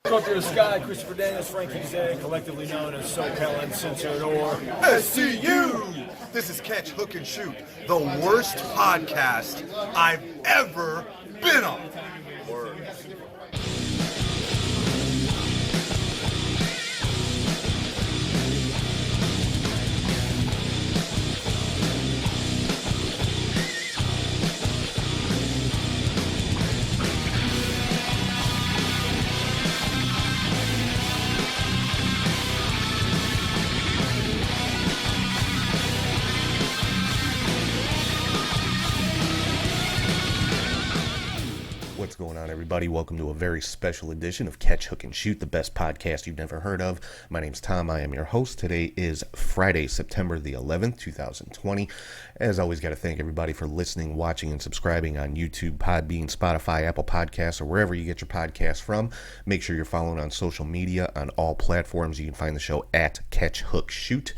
Go through the sky, Christopher Daniels, Frankie Zane, collectively known as SoCal Uncensored or SCU! This is Catch, Hook, and Shoot, the worst podcast I've ever been on. Word. What's going on, everybody? Welcome to a very special edition of Catch, Hook, and Shoot, the best podcast you've never heard of. My name's Tom. I am your host. Today is Friday, September the 11th, 2020. As always, got to thank everybody for listening, watching, and subscribing on YouTube, Podbean, Spotify, Apple Podcasts, or wherever you get your podcasts from. Make sure you're following on social media on all platforms. You can find the show at Catch, Hook, Shoot.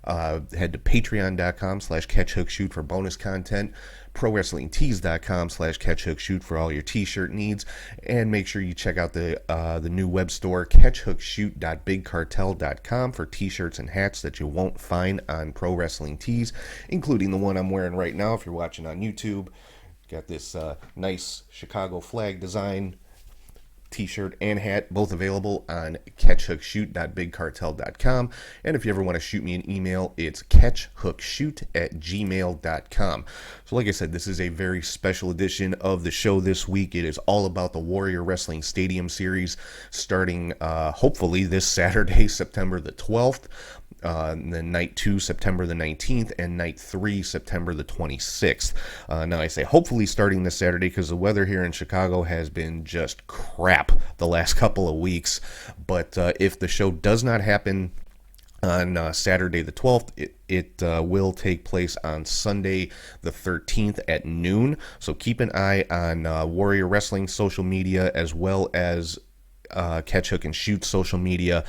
Head to patreon.com/catchhookshoot for bonus content, prowrestlingtees.com/catchhookshoot for all your t-shirt needs, and make sure you check out the new web store, catchhookshoot.bigcartel.com, for t-shirts and hats that you won't find on Pro Wrestling Tees, including the one I'm wearing right now if you're watching on YouTube. Got this nice Chicago flag design t-shirt and hat, both available on catchhookshoot.bigcartel.com. And if you ever want to shoot me an email, it's catchhookshoot@gmail.com. So like I said, this is a very special edition of the show this week. It is all about the Warrior Wrestling Stadium Series, starting hopefully this Saturday, September the 12th. Then night 2, September the 19th, and night 3, September the 26th. Now I say hopefully starting this Saturday because the weather here in Chicago has been just crap the last couple of weeks. But if the show does not happen on Saturday the 12th, it will take place on Sunday the 13th at noon. So keep an eye on Warrior Wrestling social media as well as Catch, Hook, and Shoot social media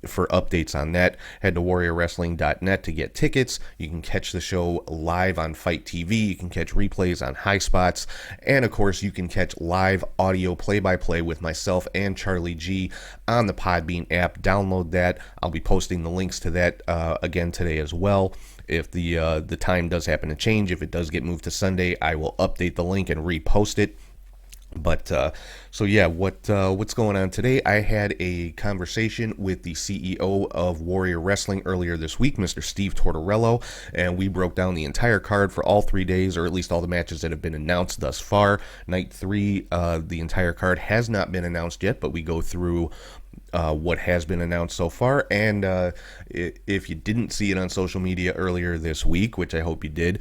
for updates on that. Head to warriorwrestling.net to get tickets. You can catch the show live on Fight TV. You can catch replays on High Spots. And of course, you can catch live audio play-by-play with myself and Charlie G on the Podbean app. Download that. I'll be posting the links to that again today as well. If the time does happen to change, if it does get moved to Sunday, I will update the link and repost it. But so yeah, what's going on today? I had a conversation with the CEO of Warrior Wrestling earlier this week, Mr. Steve Tortorello, and we broke down the entire card for all 3 days, or at least all the matches that have been announced thus far. Night 3, the entire card has not been announced yet, but we go through what has been announced so far. And if you didn't see it on social media earlier this week, which I hope you did,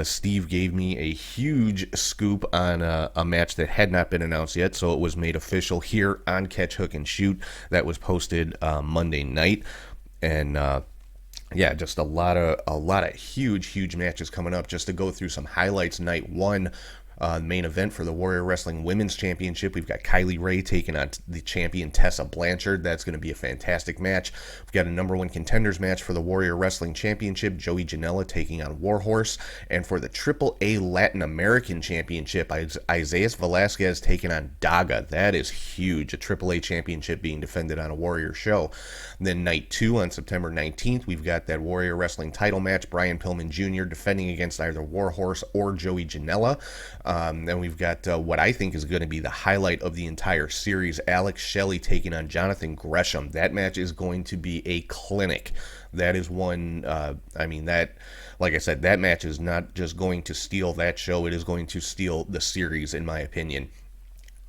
Steve gave me a huge scoop on a match that had not been announced yet, so it was made official here on Catch, Hook, and Shoot. That was posted Monday night. And yeah, just a lot of huge matches coming up. Just to go through some highlights, night 1, main event for the Warrior Wrestling Women's Championship. We've got Kylie Ray taking on the champion Tessa Blanchard. That's going to be a fantastic match. We've got a number 1 contenders match for the Warrior Wrestling Championship, Joey Janela taking on Warhorse. And for the AAA Latin American Championship, Isaiah Velasquez taking on Daga. That is huge. A AAA championship being defended on a Warrior show. And then night 2 on September 19th, we've got that Warrior Wrestling title match, Brian Pillman Jr. defending against either Warhorse or Joey Janela. Then we've got what I think is going to be the highlight of the entire series, Alex Shelley taking on Jonathan Gresham. That match is going to be a clinic. That is one, that, like I said, that match is not just going to steal that show, it is going to steal the series, in my opinion.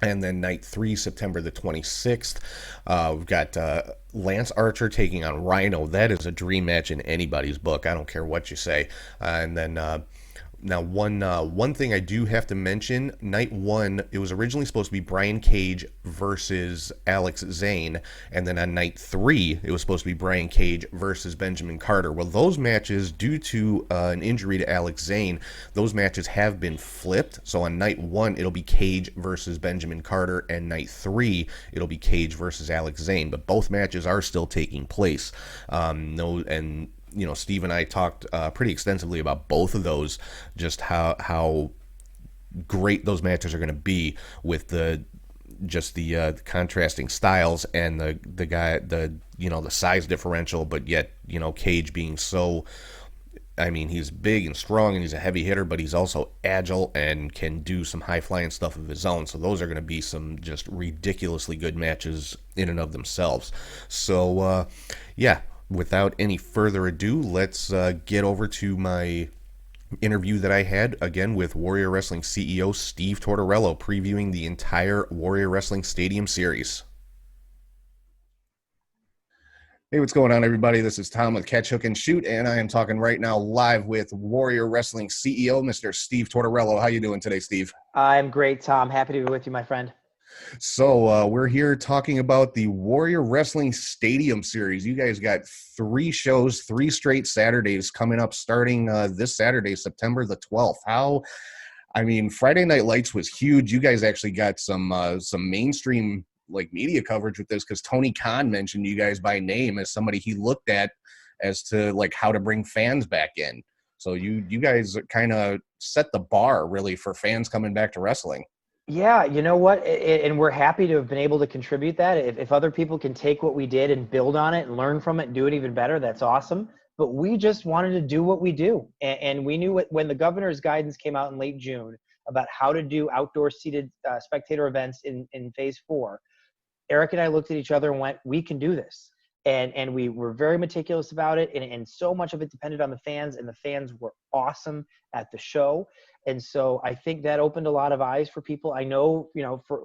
And then night 3, September the 26th, we've got Lance Archer taking on Rhino. That is a dream match in anybody's book. I don't care what you say. And then Now, one thing I do have to mention, night 1, it was originally supposed to be Brian Cage versus Alex Zane, and then on night 3, it was supposed to be Brian Cage versus Benjamin Carter. Well, those matches, due to an injury to Alex Zane, those matches have been flipped. So on night 1, it'll be Cage versus Benjamin Carter, and night 3, it'll be Cage versus Alex Zane. But both matches are still taking place. Steve and I talked pretty extensively about both of those, just how great those matches are going to be with the just the contrasting styles and the guy, the size differential, but yet Cage being so. I mean, he's big and strong, and he's a heavy hitter, but he's also agile and can do some high-flying stuff of his own. So those are going to be some just ridiculously good matches in and of themselves. So, yeah, without any further ado, let's get over to my interview that I had, again, with Warrior Wrestling CEO Steve Tortorello, previewing the entire Warrior Wrestling Stadium series. Hey, what's going on, everybody? This is Tom with Catch, Hook, and Shoot, and I am talking right now live with Warrior Wrestling CEO, Mr. Steve Tortorello. How you doing today, Steve? I'm great, Tom. Happy to be with you, my friend. So we're here talking about the Warrior Wrestling Stadium series. You guys got 3 shows, 3 straight Saturdays coming up starting this Saturday, September the 12th. Friday Night Lights was huge. You guys actually got some mainstream media coverage with this, because Tony Khan mentioned you guys by name as somebody he looked at as to how to bring fans back in. So you guys kind of set the bar really for fans coming back to wrestling. Yeah, you know what? And we're happy to have been able to contribute that. If other people can take what we did and build on it and learn from it and do it even better, that's awesome. But we just wanted to do what we do. And we knew when the governor's guidance came out in late June about how to do outdoor seated spectator events in phase 4, Eric and I looked at each other and went, we can do this. And we were very meticulous about it. And so much of it depended on the fans, and the fans were awesome at the show. And so I think that opened a lot of eyes for people. I know,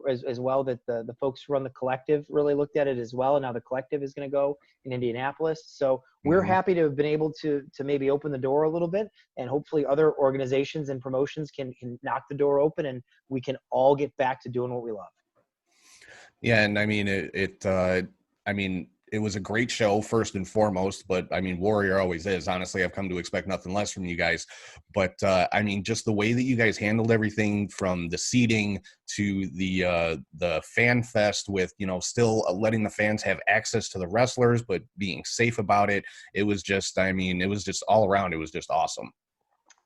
as well, that the folks who run the collective really looked at it as well. And now the collective is going to go in Indianapolis. So we're happy to have been able to maybe open the door a little bit, and hopefully other organizations and promotions can knock the door open, and we can all get back to doing what we love. Yeah, and it was a great show first and foremost, but Warrior always is. Honestly, I've come to expect nothing less from you guys. But just the way that you guys handled everything, from the seating to the fan fest, with still letting the fans have access to the wrestlers but being safe about it. It was just all around. It was just awesome.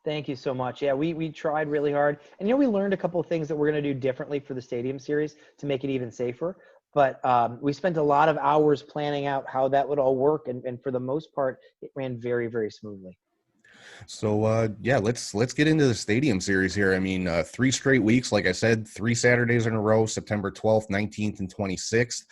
Thank you so much. Yeah, we tried really hard. And, we learned a couple of things that we're going to do differently for the stadium series to make it even safer. But we spent a lot of hours planning out how that would all work. And for the most part, it ran very, very smoothly. So, let's get into the stadium series here. 3 straight weeks, like I said, 3 Saturdays in a row, September 12th, 19th, and 26th.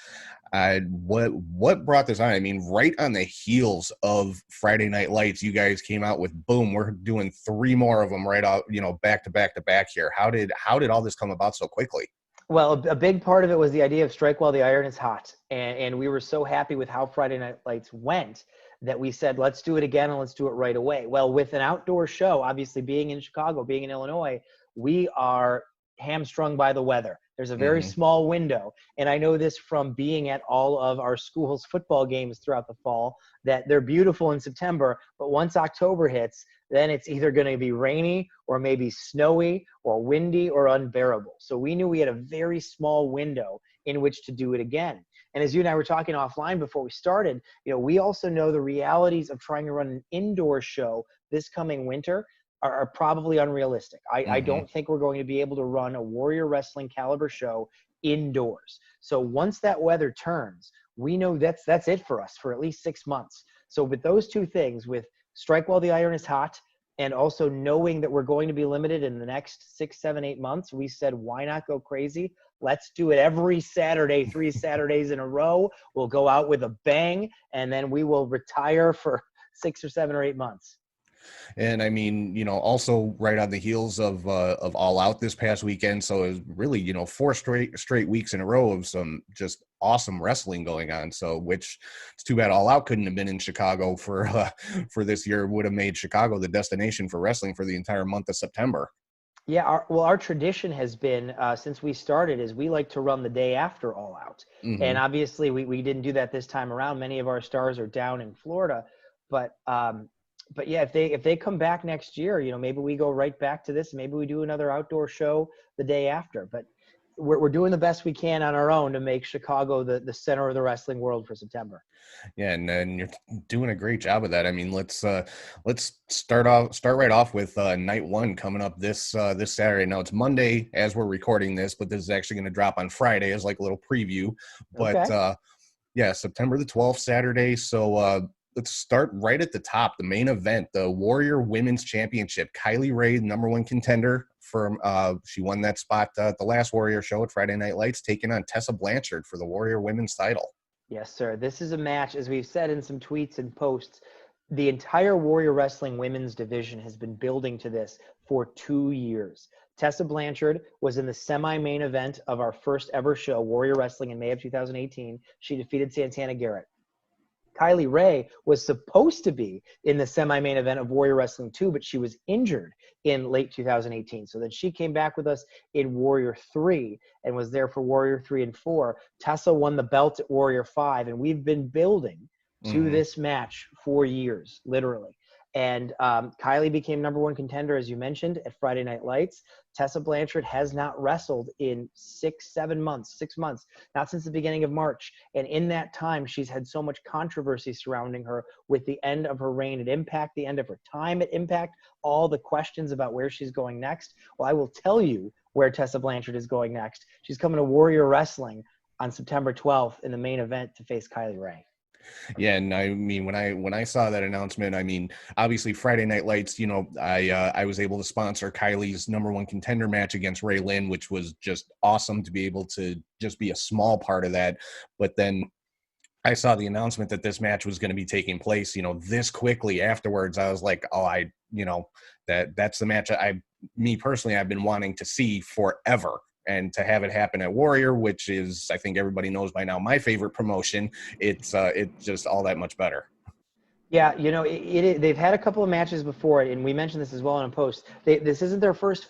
What brought this on? Right on the heels of Friday Night Lights, you guys came out with, boom, we're doing 3 more of them right out, back to back to back here. How did all this come about so quickly? Well, a big part of it was the idea of strike while the iron is hot. And we were so happy with how Friday Night Lights went that we said, let's do it again, and let's do it right away. Well, with an outdoor show, obviously being in Chicago, being in Illinois, we are hamstrung by the weather. There's a very small window. And I know this from being at all of our school's football games throughout the fall, that they're beautiful in September, but once October hits, then it's either going to be rainy or maybe snowy or windy or unbearable. So we knew we had a very small window in which to do it again. And as you and I were talking offline before we started, we also know the realities of trying to run an indoor show this coming winter are probably unrealistic. I don't think we're going to be able to run a Warrior Wrestling caliber show indoors. So once that weather turns, we know that's it for us for at least 6 months. So with those 2 things, with strike while the iron is hot, and also knowing that we're going to be limited in the next 6, 7, 8 months, we said, why not go crazy? Let's do it every Saturday, 3 Saturdays in a row. We'll go out with a bang, and then we will retire for 6 or 7 or 8 months. And also right on the heels of All Out this past weekend. So it was really, 4 straight weeks in a row of some just awesome wrestling going on. So, which it's too bad All Out couldn't have been in Chicago for this year. Would have made Chicago the destination for wrestling for the entire month of September. Yeah, our tradition has been, since we started, is we like to run the day after All Out. And obviously we didn't do that this time around. Many of our stars are down in Florida. But yeah, if they come back next year, maybe we go right back to this. Maybe we do another outdoor show the day after. But we're doing the best we can on our own to make Chicago the center of the wrestling world for September. Yeah, and you're doing a great job of that. I mean, let's start right off with night one coming up this Saturday. Now it's Monday as we're recording this, but this is actually going to drop on Friday as like a little preview. But Okay. yeah, September the 12th, Saturday. So let's start right at the top. The main event, the Warrior Women's Championship. Kylie Rae, number one contender from she won that spot at the last Warrior show at Friday Night Lights, taking on Tessa Blanchard for the Warrior Women's title. Yes, sir. This is a match, as we've said in some tweets and posts, the entire Warrior Wrestling women's division has been building to this for 2 years. Tessa Blanchard was in the semi-main event of our first ever show, Warrior Wrestling, in May of 2018. She defeated Santana Garrett. Kylie Rae was supposed to be in the semi-main event of Warrior Wrestling 2, but she was injured in late 2018. So then she came back with us in Warrior 3 and was there for Warrior 3 and 4. Tessa won the belt at Warrior 5, and we've been building to this match for years, literally. And Kylie became number one contender, as you mentioned, at Friday Night Lights. Tessa Blanchard has not wrestled in 6 months, not since the beginning of March. And in that time, she's had so much controversy surrounding her with the end of her reign at Impact, the end of her time at Impact, all the questions about where she's going next. Well, I will tell you where Tessa Blanchard is going next. She's coming to Warrior Wrestling on September 12th in the main event to face Kylie Rae. Yeah, and I mean, when I saw that announcement, I mean, obviously Friday Night Lights, you know, I was able to sponsor Kylie's number one contender match against Lynn, which was just awesome to be able to just be a small part of that. But then I saw the announcement that this match was going to be taking place, you know, this quickly afterwards. I was like, oh, that's the match me personally, I've been wanting to see forever. And to have it happen at Warrior, which is, I think everybody knows by now, my favorite promotion, it's just all that much better. Yeah, you know, they've had a couple of matches before it, and we mentioned this as well in a post. This isn't their first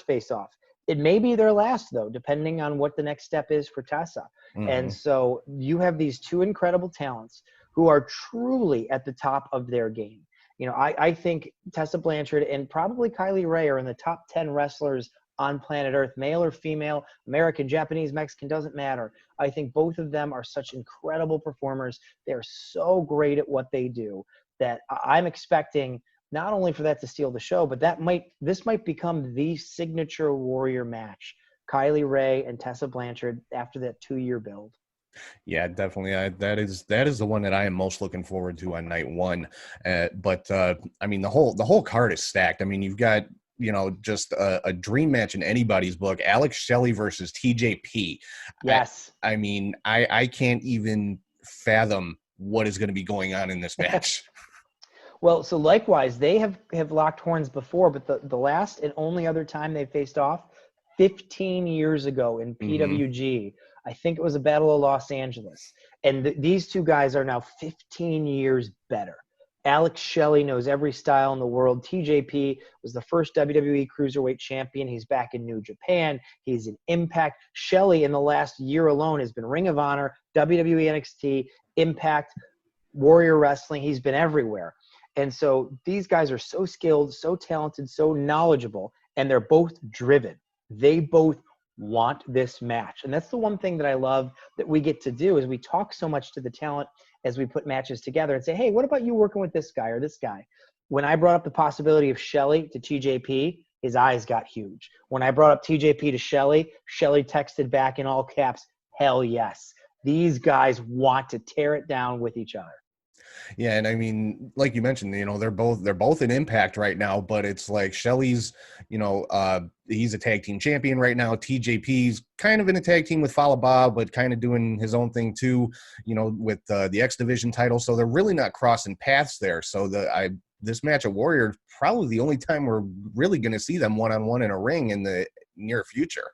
face-off. It may be their last, though, depending on what the next step is for Tessa. And so you have these two incredible talents who are truly at the top of their game. You know, I think Tessa Blanchard and probably Kylie Rae are in the top 10 wrestlers on planet Earth, male or female, American, Japanese, Mexican, doesn't matter. I think both of them are such incredible performers. They're so great at what they do that I'm expecting not only for that to steal the show, but this might become the signature Warrior match. Kylie Rae and Tessa Blanchard after that 2-year build. Yeah, definitely. That is the one that I am most looking forward to on night one. But I mean, the whole card is stacked. I mean, you've got, you know, just a dream match in anybody's book. Alex Shelley versus TJP. Yes. I mean, I can't even fathom what is going to be going on in this match. Well, so likewise, they have locked horns before, but the last and only other time they faced off, 15 years ago in PWG, I think it was a Battle of Los Angeles. And these two guys are now 15 years better. Alex Shelley knows every style in the world. TJP was the first WWE Cruiserweight champion. He's back in New Japan. He's in Impact. Shelley, in the last year alone, has been Ring of Honor, WWE NXT, Impact, Warrior Wrestling. He's been everywhere. And so these guys are so skilled, so talented, so knowledgeable, and they're both driven. They both want this match. And that's the one thing that I love that we get to do is we talk so much to the talent as we put matches together and say, hey, what about you working with this guy or this guy? When I brought up the possibility of Shelley to TJP, his eyes got huge. When I brought up TJP to Shelley, Shelley texted back in all caps, hell yes. These guys want to tear it down with each other. Yeah, and I mean, like you mentioned, you know, they're both in Impact right now, but it's like Shelley's, you know, he's a tag team champion right now. TJP's kind of in a tag team with Falaba, but kind of doing his own thing too, you know, with the X Division title. So they're really not crossing paths there. So this match at Warrior is probably the only time we're really going to see them one-on-one in a ring in the near future.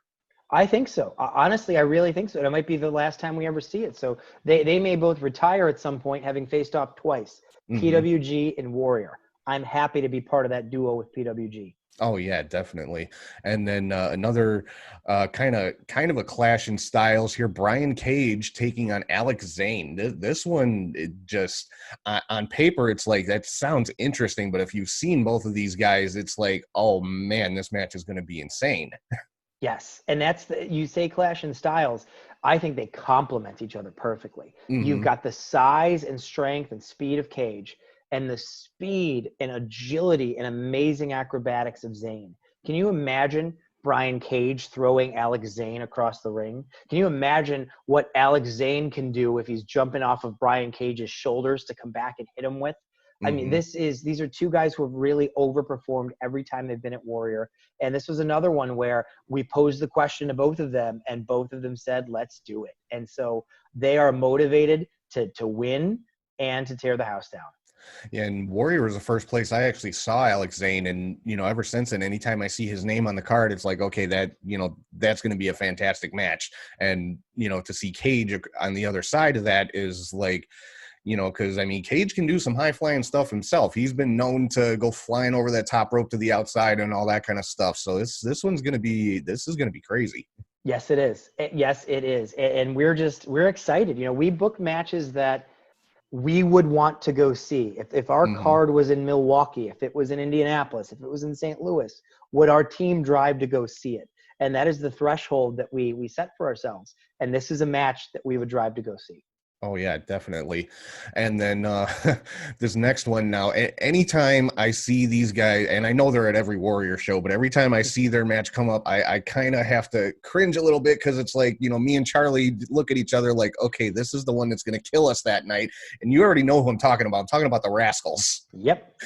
I think so. Honestly, I really think so. It might be the last time we ever see it. So they may both retire at some point, having faced off twice, PWG and Warrior. I'm happy to be part of that duo with PWG. Oh yeah, definitely. And then another kind of a clash in styles here. Brian Cage taking on Alex Zane. This one, it just on paper, it's like that sounds interesting, but if you've seen both of these guys, it's like, oh man, this match is going to be insane. Yes, and you say clash in styles. I think they complement each other perfectly. You've Mm-hmm. got the size and strength and speed of Cage, and the speed and agility and amazing acrobatics of Zane. Can you imagine Brian Cage throwing Alex Zane across the ring? Can you imagine what Alex Zane can do if he's jumping off of Brian Cage's shoulders to come back and hit him with? I mean, Mm-hmm. these are two guys who have really overperformed every time they've been at Warrior. And this was another one where we posed the question to both of them, and both of them said, let's do it. And so they are motivated to win and to tear the house down. Yeah, and Warrior was the first place I actually saw Alex Zane, and ever since then, anytime I see his name on the card, it's like, okay, that's going to be a fantastic match. And to see Cage on the other side of that is like, because I mean, Cage can do some high flying stuff himself. He's been known to go flying over that top rope to the outside and all that kind of stuff. So this is going to be crazy. Yes, it is. Yes, it is. And we're excited. We book matches that we would want to go see. If our Mm-hmm. card was in Milwaukee, if it was in Indianapolis, if it was in St. Louis, would our team drive to go see it? And that is the threshold that we set for ourselves. And this is a match that we would drive to go see. Oh yeah, definitely. And then this next one now, anytime I see these guys, and I know they're at every Warrior show, but every time I see their match come up, I kind of have to cringe a little bit, because it's like, me and Charlie look at each other like, okay, this is the one that's going to kill us that night. And you already know who I'm talking about. I'm talking about the Rascals. Yep.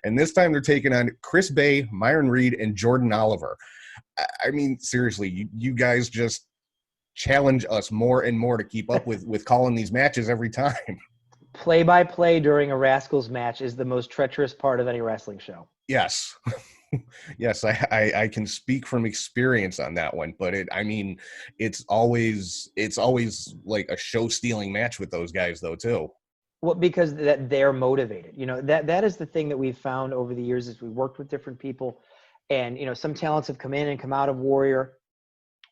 And this time they're taking on Chris Bay, Myron Reed, and Jordan Oliver. I mean, seriously, you guys just challenge us more and more to keep up with calling these matches every time. Play-by-play during a Rascals match is the most treacherous part of any wrestling show. Yes. Yes, I can speak from experience on that one, but it's always like a show-stealing match with those guys though too. Well, because they're motivated. That is the thing that we've found over the years as we worked with different people, and some talents have come in and come out of Warrior.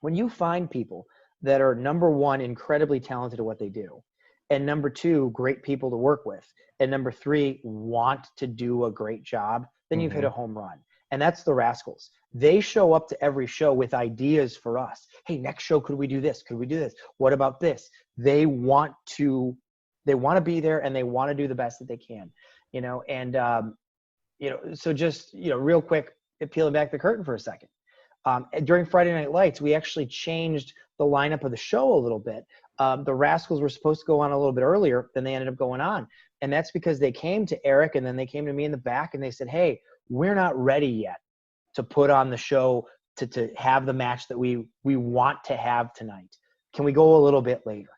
When you find people that are, number one, incredibly talented at what they do, and number two, great people to work with, and number three, want to do a great job, then you've hit a home run. And that's the Rascals. They show up to every show with ideas for us. Hey, next show, could we do this? Could we do this? What about this? They want to be there, and they want to do the best that they can, so just, real quick, peeling back the curtain for a second. During Friday Night Lights, we actually changed the lineup of the show a little bit. The Rascals were supposed to go on a little bit earlier than they ended up going on. And that's because they came to Eric, and then they came to me in the back, and they said, hey, we're not ready yet to put on the show to have the match that we want to have tonight. Can we go a little bit later?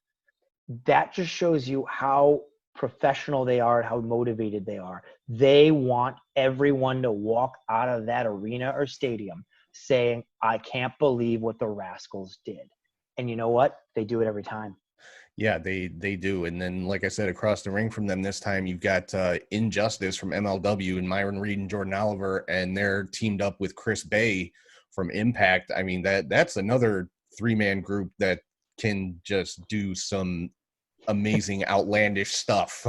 That just shows you how professional they are and how motivated they are. They want everyone to walk out of that arena or stadium saying, I can't believe what the Rascals did. And you know what? They do it every time. Yeah, they do. And then, like I said, across the ring from them this time, you've got Injustice from MLW and Myron Reed and Jordan Oliver, and they're teamed up with Chris Bay from Impact. I mean, that's another three-man group that can just do some amazing, outlandish stuff.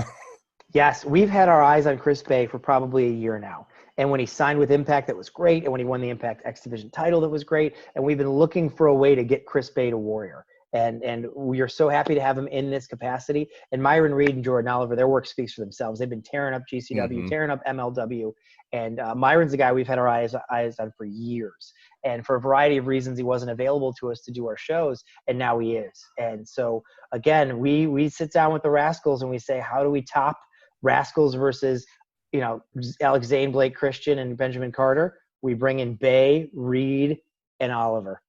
Yes, we've had our eyes on Chris Bay for probably a year now. And when he signed with Impact, that was great. And when he won the Impact X Division title, that was great. And we've been looking for a way to get Chris Bay to Warrior. And we are so happy to have him in this capacity. And Myron Reed and Jordan Oliver, their work speaks for themselves. They've been tearing up GCW, tearing up MLW. And Myron's a guy we've had our eyes on for years. And for a variety of reasons, he wasn't available to us to do our shows. And now he is. And so, again, we sit down with the Rascals and we say, how do we top Rascals versus, Alex Zane, Blake Christian, and Benjamin Carter? We bring in Bay, Reed, and Oliver.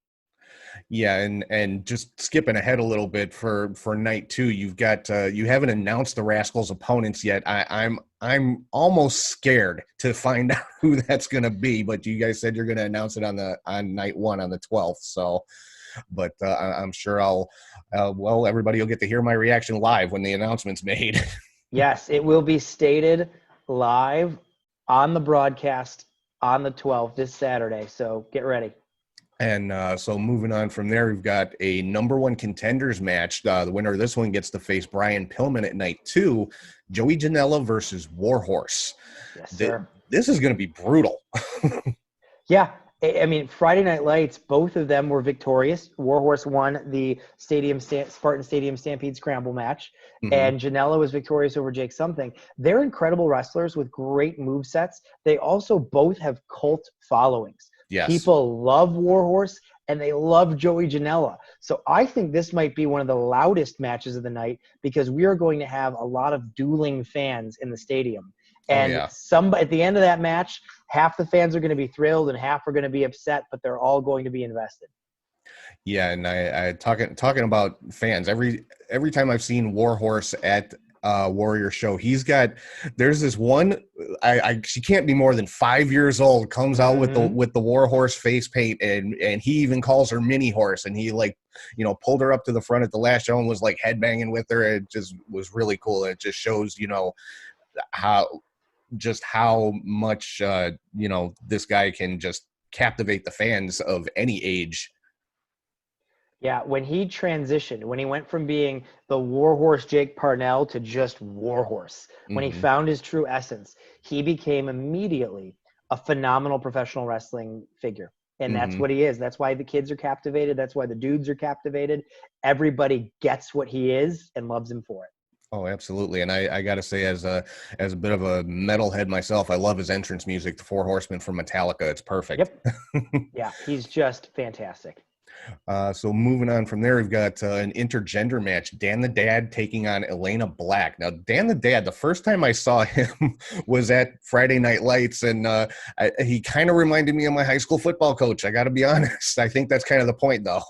Yeah, and just skipping ahead a little bit for night two, you've got you haven't announced the Rascals' opponents yet. I'm almost scared to find out who that's going to be, but you guys said you're going to announce it on night one on the 12th. So, but I'm sure everybody will get to hear my reaction live when the announcement's made. Yes, it will be stated live on the broadcast on the 12th this Saturday. So get ready. And so moving on from there, we've got a number one contenders match. The winner of this one gets to face Brian Pillman at night two, Joey Janela versus Warhorse. Yes, sir. This is going to be brutal. Yeah. I mean, Friday Night Lights, both of them were victorious. Warhorse won the Spartan Stadium Stampede Scramble match, Mhm. and Janela was victorious over Jake Something. They're incredible wrestlers with great movesets. They also both have cult followings. Yes. People love Warhorse, and they love Joey Janela. So I think this might be one of the loudest matches of the night because we are going to have a lot of dueling fans in the stadium. Oh, And yeah. at the end of that match, half the fans are going to be thrilled and half are going to be upset, but they're all going to be invested. Yeah, and I talking about fans. Every time I've seen Warhorse at Warrior show, there's this one. She can't be more than 5 years old. Comes out with the Warhorse face paint, and he even calls her Mini Horse, and he pulled her up to the front at the last show and was like headbanging with her. It just was really cool. It just shows how much this guy can just captivate the fans of any age. Yeah, when he transitioned, when he went from being the Warhorse Jake Parnell to just Warhorse, when he found his true essence, he became immediately a phenomenal professional wrestling figure. And that's what he is. That's why the kids are captivated. That's why the dudes are captivated. Everybody gets what he is and loves him for it. Oh, absolutely. And I got to say, as a bit of a metalhead myself, I love his entrance music, the Four Horsemen from Metallica. It's perfect. Yep. Yeah, he's just fantastic. So moving on from there, we've got an intergender match. Dan the Dad taking on Elena Black. Now, Dan the Dad, the first time I saw him was at Friday Night Lights, and he kind of reminded me of my high school football coach. I got to be honest. I think that's kind of the point, though.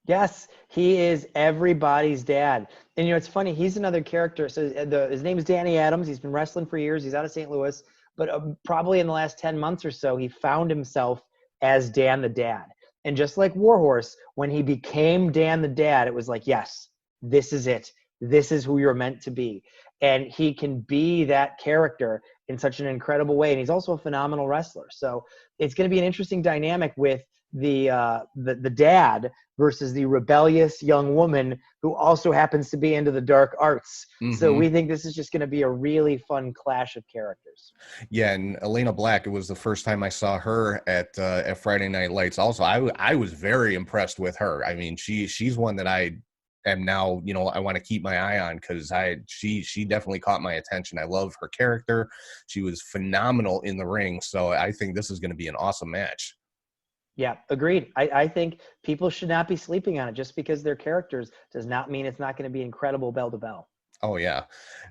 Yes, he is everybody's dad. And, it's funny. He's another character. So his name is Danny Adams. He's been wrestling for years. He's out of St. Louis. But probably in the last 10 months or so, he found himself as Dan the Dad. And just like Warhorse, when he became Dan the Dad, it was like, yes, this is it. This is who you're meant to be. And he can be that character in such an incredible way. And he's also a phenomenal wrestler. So it's going to be an interesting dynamic with the dad versus the rebellious young woman who also happens to be into the dark arts. So we think this is just going to be a really fun clash of characters. Yeah, and Elena Black, it was the first time I saw her at Friday Night Lights. Also, I was very impressed with her. I mean, she's one that I am now, I want to keep my eye on because she definitely caught my attention. I love her character. She was phenomenal in the ring. So I think this is going to be an awesome match. Yeah, agreed. I think people should not be sleeping on it. Just because they're characters does not mean it's not going to be incredible bell to bell. Oh, yeah.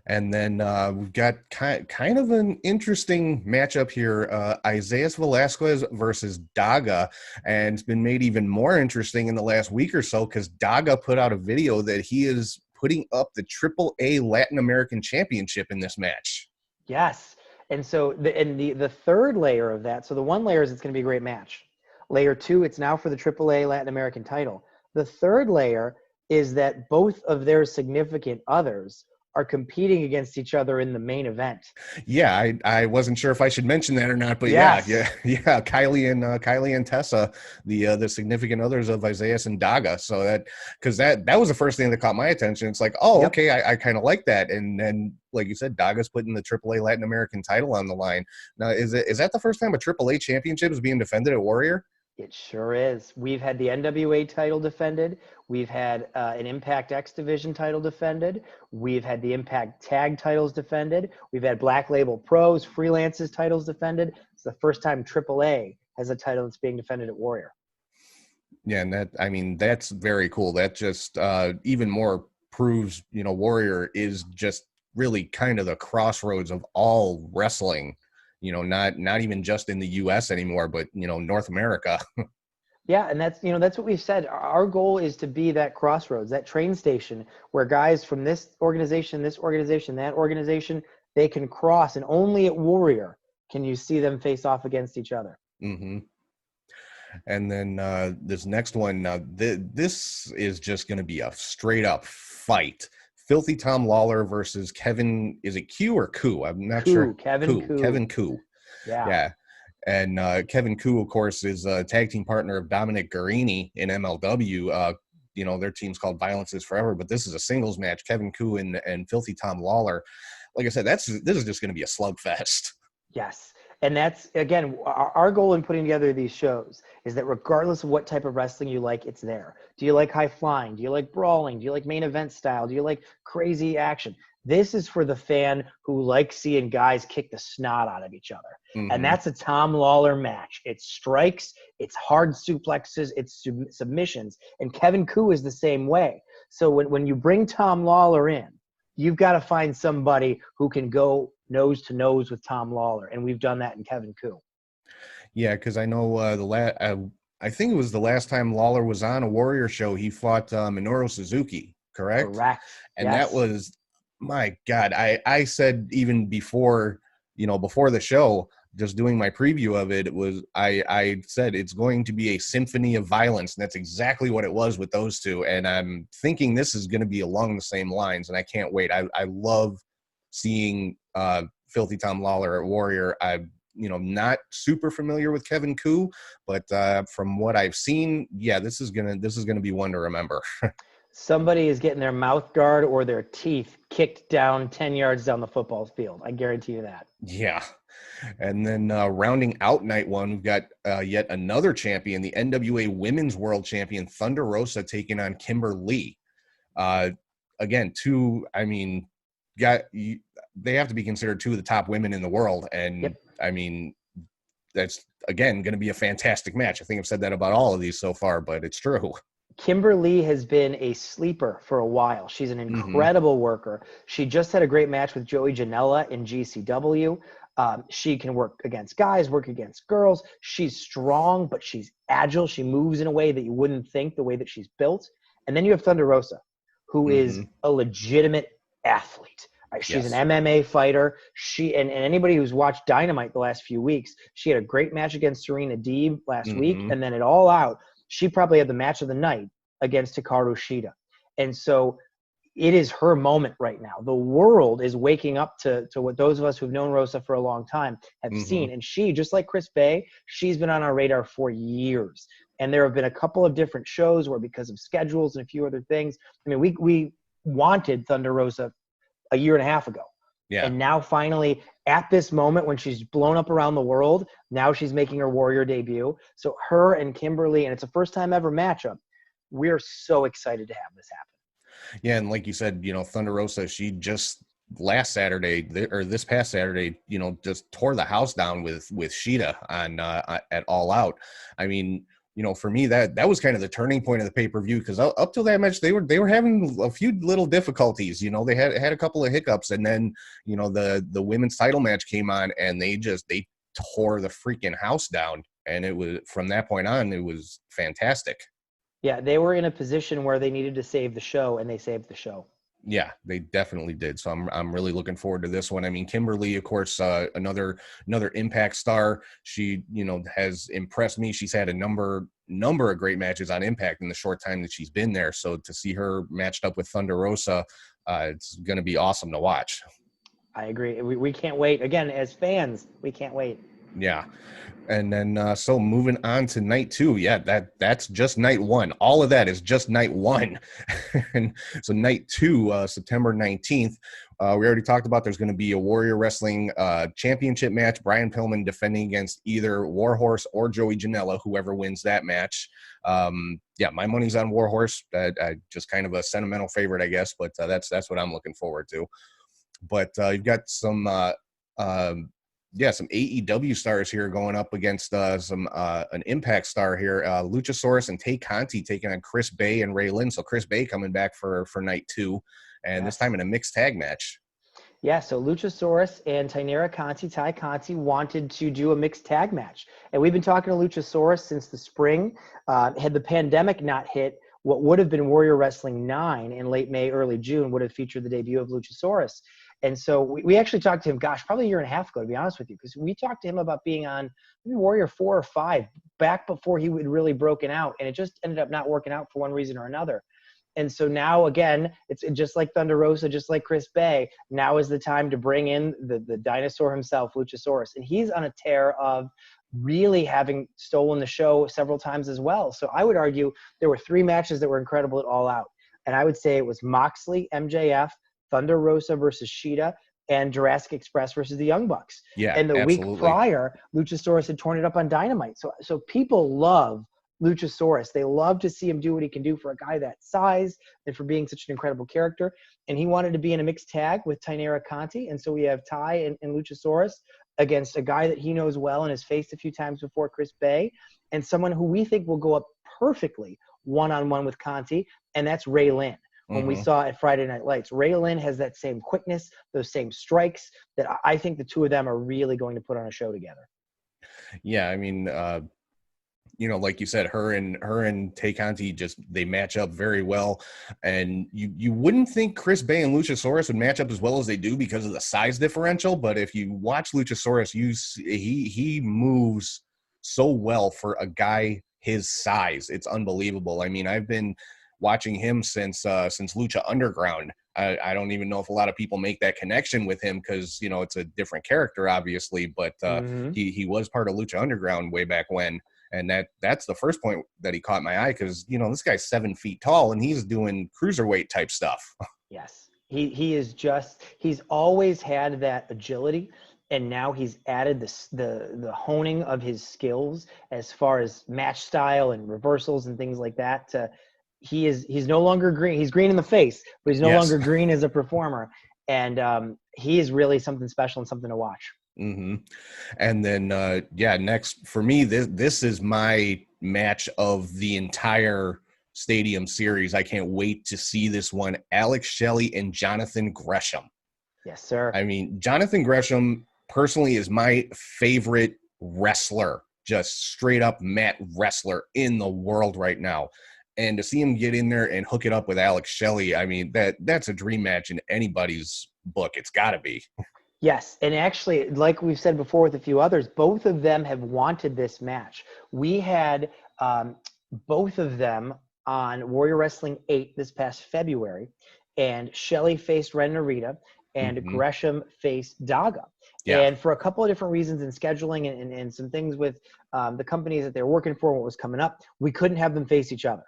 And then we've got kind of an interesting matchup here. Isaiah Velasquez versus Daga. And it's been made even more interesting in the last week or so because Daga put out a video that he is putting up the AAA Latin American Championship in this match. Yes. And so the third layer of that, so the one layer is it's going to be a great match. Layer 2, it's now for the AAA Latin American title. The third layer is that both of their significant others are competing against each other in the main event. Yeah, I wasn't sure if I should mention that or not, but yes. yeah. Kylie and Tessa, the significant others of Isaiah and Daga. So that was the first thing that caught my attention. It's like, oh, yep. Okay, I kind of like that. And then, like you said, Daga's putting the AAA Latin American title on the line. Now, is that the first time a AAA championship is being defended at Warrior? It sure is. We've had the NWA title defended. We've had an Impact X Division title defended. We've had the Impact Tag titles defended. We've had Black Label Pros, Freelances titles defended. It's the first time AAA has a title that's being defended at Warrior. Yeah, and that's very cool. That just even more proves, Warrior is just really kind of the crossroads of all wrestling. Not even just in the U.S. anymore, but, North America. Yeah, and that's what we've said. Our goal is to be that crossroads, that train station where guys from this organization, that organization, they can cross. And only at Warrior can you see them face off against each other. Mm-hmm. And then this next one, this is just going to be a straight-up fight. Filthy Tom Lawler versus Kevin, is it Q or Koo? I'm not sure. Kevin Koo. Yeah. And Kevin Koo, of course, is a tag team partner of Dominic Guarini in MLW. Their team's called Violence is Forever, but this is a singles match. Kevin Koo and Filthy Tom Lawler. Like I said, this is just going to be a slugfest. Yes. And that's, again, our goal in putting together these shows is that regardless of what type of wrestling you like, it's there. Do you like high flying? Do you like brawling? Do you like main event style? Do you like crazy action? This is for the fan who likes seeing guys kick the snot out of each other. Mm-hmm. And that's a Tom Lawler match. It's strikes, it's hard suplexes, it's submissions. And Kevin Koo is the same way. So when you bring Tom Lawler in, you've got to find somebody who can go nose to nose with Tom Lawler. And we've done that in Kevin Koo. Yeah, because I know I think it was the last time Lawler was on a Warrior show, he fought Minoru Suzuki, correct? Correct. And Yes. that was, my God, I said even before the show, just doing my preview of it, I said it's going to be a symphony of violence, and that's exactly what it was with those two. And I'm thinking this is going to be along the same lines, and I can't wait. I love seeing Filthy Tom Lawler at Warrior. I'm not super familiar with Kevin Koo, but from what I've seen, yeah, this is gonna be one to remember. Somebody is getting their mouth guard or their teeth kicked down 10 yards down the football field. I guarantee you that. Yeah. And then rounding out night one, we've got yet another champion, the NWA Women's World Champion, Thunder Rosa, taking on Kimberly. Again, they have to be considered two of the top women in the world. And yep. I mean, that's, again, going to be a fantastic match. I think I've said that about all of these so far, but it's true. Kimberly has been a sleeper for a while. She's an incredible worker. She just had a great match with Joey Janela in GCW. She can work against guys, work against girls. She's strong, but she's agile. She moves in a way that you wouldn't think, the way that she's built. And then you have Thunder Rosa, who is a legitimate athlete. Right? She's an MMA fighter. And anybody who's watched Dynamite the last few weeks, she had a great match against Serena Deeb last week. And then it all out, she probably had the match of the night against Hikaru Shida. And so it is her moment right now. The world is waking up to what those of us who've known Rosa for a long time have seen. And she, just like Chris Bay, she's been on our radar for years. And there have been a couple of different shows where, because of schedules and a few other things, I mean, we wanted Thunder Rosa a year and a half ago. Yeah. And now finally, at this moment when she's blown up around the world, now she's making her Warrior debut. So her and Kimberly, and it's a first time ever matchup. We're so excited to have this happen. Yeah, and like you said, Thunder Rosa, she just this past Saturday, just tore the house down with Shida on at All Out. I mean, for me, that was kind of the turning point of the pay-per-view, because up till that match, they were having a few little difficulties. They had a couple of hiccups, and then the women's title match came on, and they tore the freaking house down. And it was, from that point on, it was fantastic. Yeah, they were in a position where they needed to save the show, and they saved the show. Yeah, they definitely did. So I'm really looking forward to this one. I mean, Kimberly, of course, another Impact star. She, has impressed me. She's had a number of great matches on Impact in the short time that she's been there. So to see her matched up with Thunder Rosa, it's going to be awesome to watch. I agree. We can't wait. Again, as fans, we can't wait. Yeah. And then, so moving on to night two. Yeah, that's just night one. All of that is just night one. And so night two, September 19th, we already talked about there's going to be a Warrior Wrestling championship match. Brian Pillman defending against either Warhorse or Joey Janela, whoever wins that match. My money's on Warhorse. Just kind of a sentimental favorite, I guess, but that's what I'm looking forward to. But you've got some AEW stars here going up against an Impact star here, Luchasaurus and Tate Conti taking on Chris Bay and Ray Lynn. So Chris Bay coming back for night two, and this time in a mixed tag match. Yeah, so Luchasaurus and Ty Conti wanted to do a mixed tag match. And we've been talking to Luchasaurus since the spring. Had the pandemic not hit, what would have been Warrior Wrestling 9 in late May, early June would have featured the debut of Luchasaurus. And so we actually talked to him, probably a year and a half ago, to be honest with you, because we talked to him about being on maybe Warrior 4 or 5 back before he had really broken out. And it just ended up not working out for one reason or another. And so now, again, it's just like Thunder Rosa, just like Chris Bay. Now is the time to bring in the dinosaur himself, Luchasaurus. And he's on a tear of really having stolen the show several times as well. So I would argue there were 3 matches that were incredible at All Out. And I would say it was Moxley, MJF, Thunder Rosa versus Shida, and Jurassic Express versus the Young Bucks. Yeah, And the absolutely. week prior, Luchasaurus had torn it up on Dynamite. So people love Luchasaurus. They love to see him do what he can do for a guy that size and for being such an incredible character. And he wanted to be in a mixed tag with Tainara Conti. And so we have Ty and Luchasaurus against a guy that he knows well and has faced a few times before, Chris Bay, and someone who we think will go up perfectly one-on-one with Conti, and that's Ray Lynn. When we saw at Friday Night Lights, Ray Lynn has that same quickness, those same strikes, that I think the two of them are really going to put on a show together. Yeah, I mean, like you said, her and Tay Conti they match up very well, and you wouldn't think Chris Bay and Luchasaurus would match up as well as they do because of the size differential. But if you watch Luchasaurus, he moves so well for a guy his size. It's unbelievable. I mean, I've been watching him since Lucha Underground. I don't even know if a lot of people make that connection with him because, it's a different character, obviously, but he was part of Lucha Underground way back when. And that's the first point that he caught my eye because, this guy's 7 feet tall and he's doing cruiserweight type stuff. Yes. He's always had that agility. And now he's added the honing of his skills as far as match style and reversals and things like that. He's no longer green. He's green in the face, but he's no longer green as a performer. And he is really something special and something to watch. Mm-hmm. And then, next for me, this is my match of the entire Stadium series. I can't wait to see this one. Alex Shelley and Jonathan Gresham. Yes, sir. I mean, Jonathan Gresham personally is my favorite wrestler, just straight up mat wrestler in the world right now. And to see him get in there and hook it up with Alex Shelley, I mean, that's a dream match in anybody's book. It's got to be. Yes, and actually, like we've said before with a few others, both of them have wanted this match. We had both of them on Warrior Wrestling 8 this past February, and Shelley faced Ren Narita, and Gresham faced Daga. Yeah. And for a couple of different reasons in scheduling and some things with the companies that they're working for, what was coming up, we couldn't have them face each other.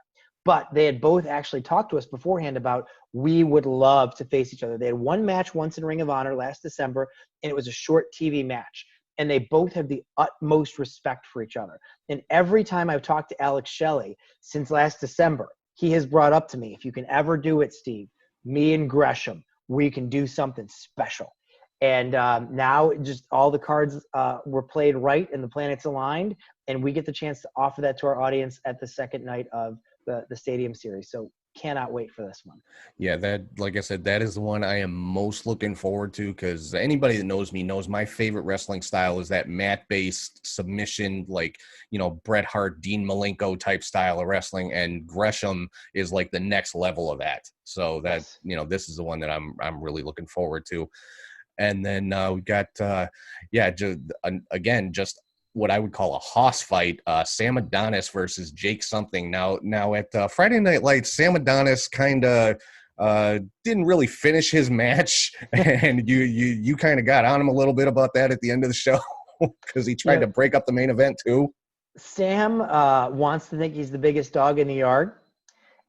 But they had both actually talked to us beforehand about we would love to face each other. They had one match once in Ring of Honor last December, and it was a short TV match. And they both have the utmost respect for each other. And every time I've talked to Alex Shelley since last December, he has brought up to me, if you can ever do it, Steve, me and Gresham, we can do something special. And now just all the cards were played right and the planets aligned, and we get the chance to offer that to our audience at the second night of the Stadium series. So cannot wait for this one. Yeah, that, like I said, that is the one I am most looking forward to, because anybody that knows me knows my favorite wrestling style is that mat-based submission, like, Bret Hart, Dean Malenko type style of wrestling, and Gresham is like the next level of that. So that, this is the one that I'm really looking forward to. And then we got, just what I would call a hoss fight, Sam Adonis versus Jake something. Now at Friday Night Lights, Sam Adonis kind of didn't really finish his match, and you kind of got on him a little bit about that at the end of the show because he tried to break up the main event too. Sam wants to think he's the biggest dog in the yard,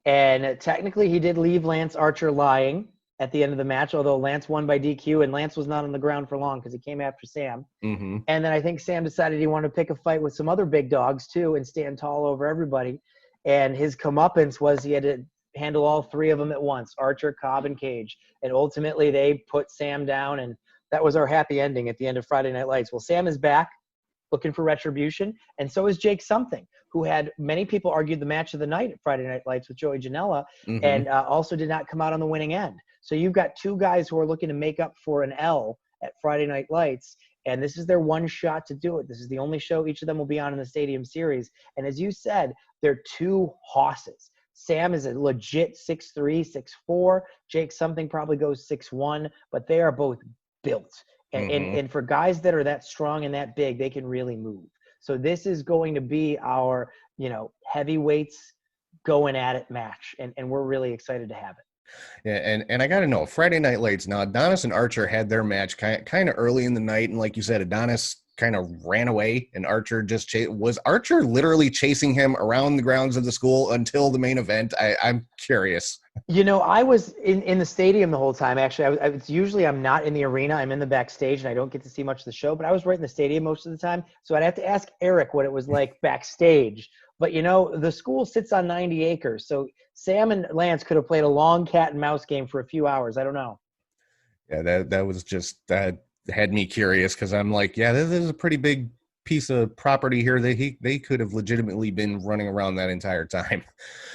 and technically he did leave Lance Archer lying at the end of the match, although Lance won by DQ, and Lance was not on the ground for long because he came after Sam. And then I think Sam decided he wanted to pick a fight with some other big dogs too and stand tall over everybody. And his comeuppance was he had to handle all three of them at once, Archer, Cobb, and Cage. And ultimately they put Sam down, and that was our happy ending at the end of Friday Night Lights. Well, Sam is back looking for retribution, and so is Jake Something, who had many people argued the match of the night at Friday Night Lights with Joey Janela, and also did not come out on the winning end. So you've got two guys who are looking to make up for an L at Friday Night Lights, and this is their one shot to do it. This is the only show each of them will be on in the Stadium series. And as you said, they're two hosses. Sam is a legit 6'3", 6'4". Jake Something probably goes 6'1", but they are both built. And for guys that are that strong and that big, they can really move. So this is going to be our, heavyweights going at it match, and we're really excited to have it. Yeah, and I got to know, Friday Night Lights, now Adonis and Archer had their match kind of early in the night, and like you said, Adonis kind of ran away, and Archer just was Archer literally chasing him around the grounds of the school until the main event? I'm curious. I was in the stadium the whole time. Actually, it's usually I'm not in the arena. I'm in the backstage, and I don't get to see much of the show. But I was right in the stadium most of the time, so I'd have to ask Eric what it was like backstage. But the school sits on 90 acres, so Sam and Lance could have played a long cat and mouse game for a few hours. I don't know. Yeah, that was just that had me curious, because I'm like, yeah, this is a pretty big piece of property here. They could have legitimately been running around that entire time.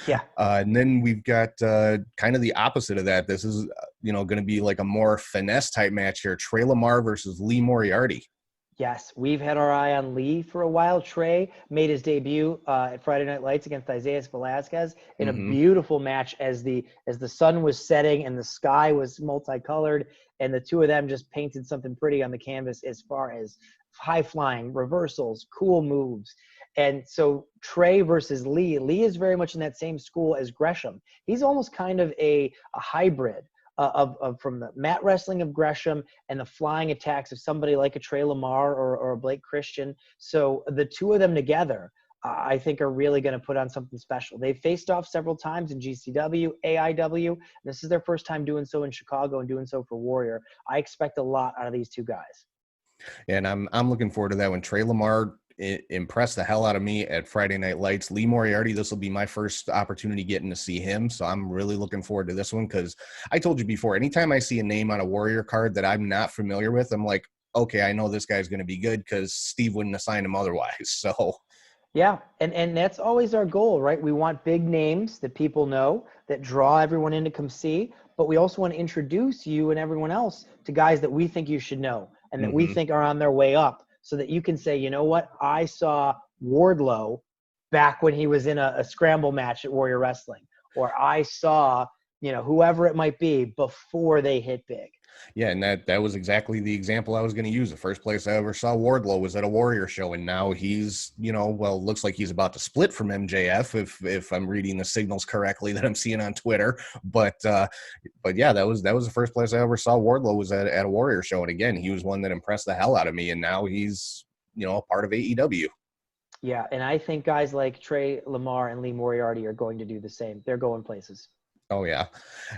Yeah. And then we've got kind of the opposite of that. This is going to be like a more finesse type match here. Trey Lemar versus Lee Moriarty. Yes, we've had our eye on Lee for a while. Trey made his debut at Friday Night Lights against Isaiah Velasquez in a beautiful match as the sun was setting and the sky was multicolored, and the two of them just painted something pretty on the canvas as far as high flying reversals, cool moves. And so Trey versus Lee. Lee is very much in that same school as Gresham. He's almost kind of a hybrid of from the mat wrestling of Gresham and the flying attacks of somebody like a Trey Lemar or a Blake Christian. So the two of them together, I think, are really going to put on something special. They've faced off several times in GCW, AIW. This is their first time doing so in Chicago and doing so for Warrior. I expect a lot out of these two guys. And I'm looking forward to that one. Trey Lemar impressed the hell out of me at Friday Night Lights. Lee Moriarty, this will be my first opportunity getting to see him, so I'm really looking forward to this one, because I told you before, anytime I see a name on a Warrior card that I'm not familiar with, I'm like, okay, I know this guy's going to be good, because Steve wouldn't assign him otherwise. So yeah, and that's always our goal, right? We want big names that people know, that draw everyone in to come see, but we also want to introduce you and everyone else to guys that we think you should know and that we think are on their way up, so that you can say, you know what, I saw Wardlow back when he was in a scramble match at Warrior Wrestling, or I saw, whoever it might be before they hit big. Yeah, and that was exactly the example I was going to use. The first place I ever saw Wardlow was at a Warrior show, and now he's, looks like he's about to split from MJF if I'm reading the signals correctly that I'm seeing on Twitter. But yeah, that was the first place I ever saw Wardlow was at a Warrior show, and again, he was one that impressed the hell out of me, and now he's a part of AEW. Yeah, and I think guys like Trey Lemar and Lee Moriarty are going to do the same. They're going places. Oh, yeah.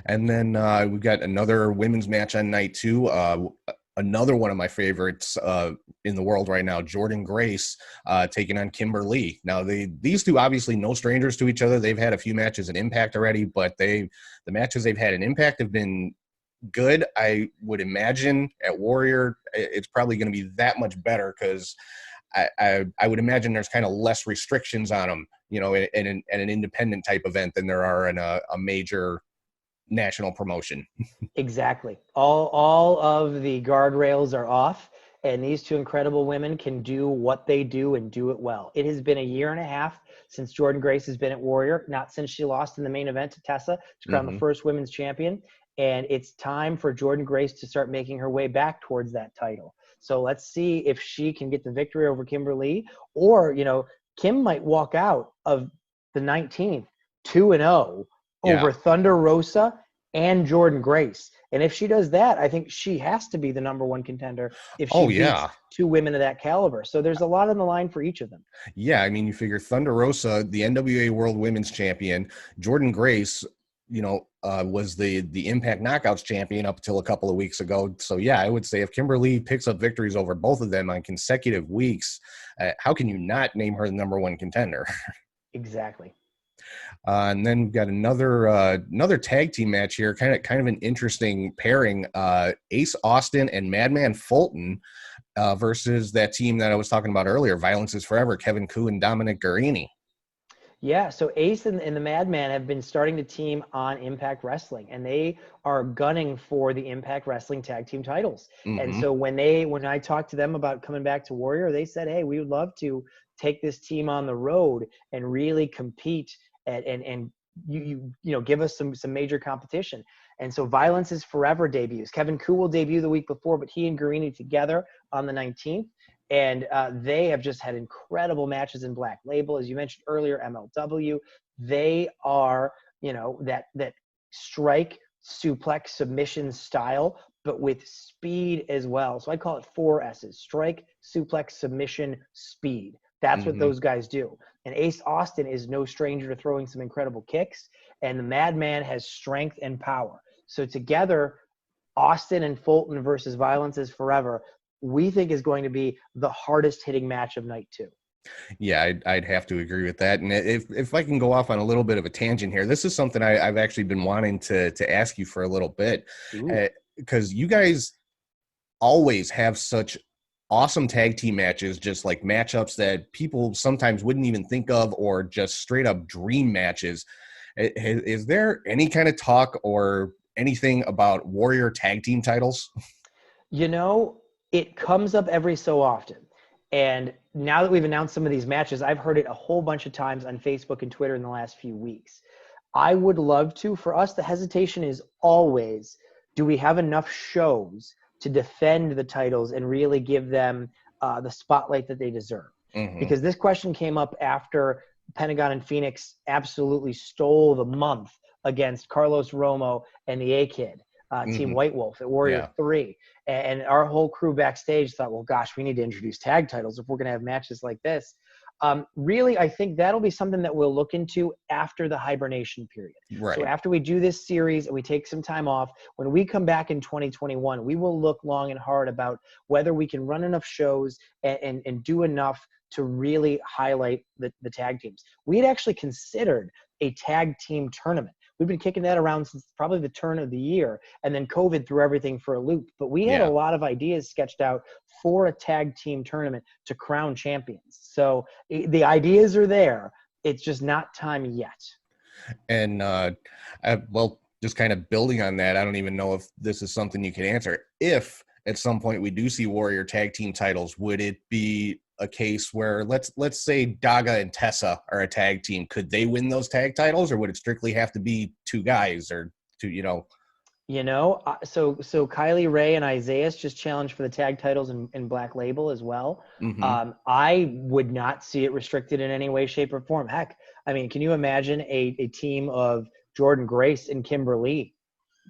And then we've got another women's match on night 2. Another one of my favorites in the world right now, Jordynne Grace taking on Kimberly. Now, these two obviously no strangers to each other. They've had a few matches in Impact already, but the matches they've had in Impact have been good. I would imagine at Warrior it's probably going to be that much better, because I would imagine there's kind of less restrictions on them, in an independent type event than there are in a major national promotion. Exactly. All of the guardrails are off, and these two incredible women can do what they do and do it well. It has been a year and a half since Jordynne Grace has been at Warrior, not since she lost in the main event to Tessa to crown the first women's champion. And it's time for Jordynne Grace to start making her way back towards that title. So let's see if she can get the victory over Kimberly, or, Kim might walk out of the 19th 2-0 over Thunder Rosa and Jordynne Grace. And if she does that, I think she has to be the number one contender if she beats two women of that caliber. So there's a lot on the line for each of them. Yeah, I mean, you figure Thunder Rosa, the NWA World Women's Champion, Jordynne Grace, was the Impact Knockouts champion up until a couple of weeks ago. So, yeah, I would say if Kimberly picks up victories over both of them on consecutive weeks, how can you not name her the number one contender? Exactly. And then we've got another tag team match here, kind of an interesting pairing. Ace Austin and Madman Fulton versus that team that I was talking about earlier, Violence is Forever, Kevin Koo and Dominic Guarini. Yeah, so Ace and the Madman have been starting to team on Impact Wrestling, and they are gunning for the Impact Wrestling tag team titles. And so when I talked to them about coming back to Warrior, they said, hey, we would love to take this team on the road and really compete and give us some major competition. And so Violence is Forever debuts. Kevin Koo will debut the week before, but he and Guarini together on the 19th. And they have just had incredible matches in Black Label. As you mentioned earlier, MLW. They are, that strike suplex submission style, but with speed as well. So I call it 4 S's: strike, suplex, submission, speed. That's what those guys do. And Ace Austin is no stranger to throwing some incredible kicks. And the Madman has strength and power. So together, Austin and Fulton versus Violence is Forever, we think is going to be the hardest hitting match of night 2. Yeah, I'd have to agree with that. And if I can go off on a little bit of a tangent here, this is something I've actually been wanting to ask you for a little bit, because you guys always have such awesome tag team matches, just like matchups that people sometimes wouldn't even think of, or just straight up dream matches. Is there any kind of talk or anything about Warrior tag team titles? You know, it comes up every so often. And now that we've announced some of these matches, I've heard it a whole bunch of times on Facebook and Twitter in the last few weeks. I would love to. For us, the hesitation is always, do we have enough shows to defend the titles and really give them the spotlight that they deserve? Because this question came up after Pentagon and Phoenix absolutely stole the month against Carlos Romo and the A-Kid, Team White Wolf at Warrior 3. And our whole crew backstage thought, well, gosh, we need to introduce tag titles if we're going to have matches like this. Really, I think that'll be something that we'll look into after the hibernation period. Right. So after we do this series and we take some time off, when we come back in 2021, we will look long and hard about whether we can run enough shows and do enough to really highlight the tag teams. We had actually considered a tag team tournament. We've been kicking that around since probably the turn of the year, and then COVID threw everything for a loop. But we had a lot of ideas sketched out for a tag team tournament to crown champions. So the ideas are there. It's just not time yet. And, well, just kind of building on that, I don't even know if this is something you can answer. If at some point we do see Warrior tag team titles, would it be a case where let's say Daga and Tessa are a tag team? Could they win those tag titles, or would it strictly have to be 2 guys or 2, so Kylie Ray and Isaiah just challenged for the tag titles in Black Label as well. I would not see it restricted in any way, shape, or form. Heck, I mean, can you imagine a team of Jordan Grace and Kimberly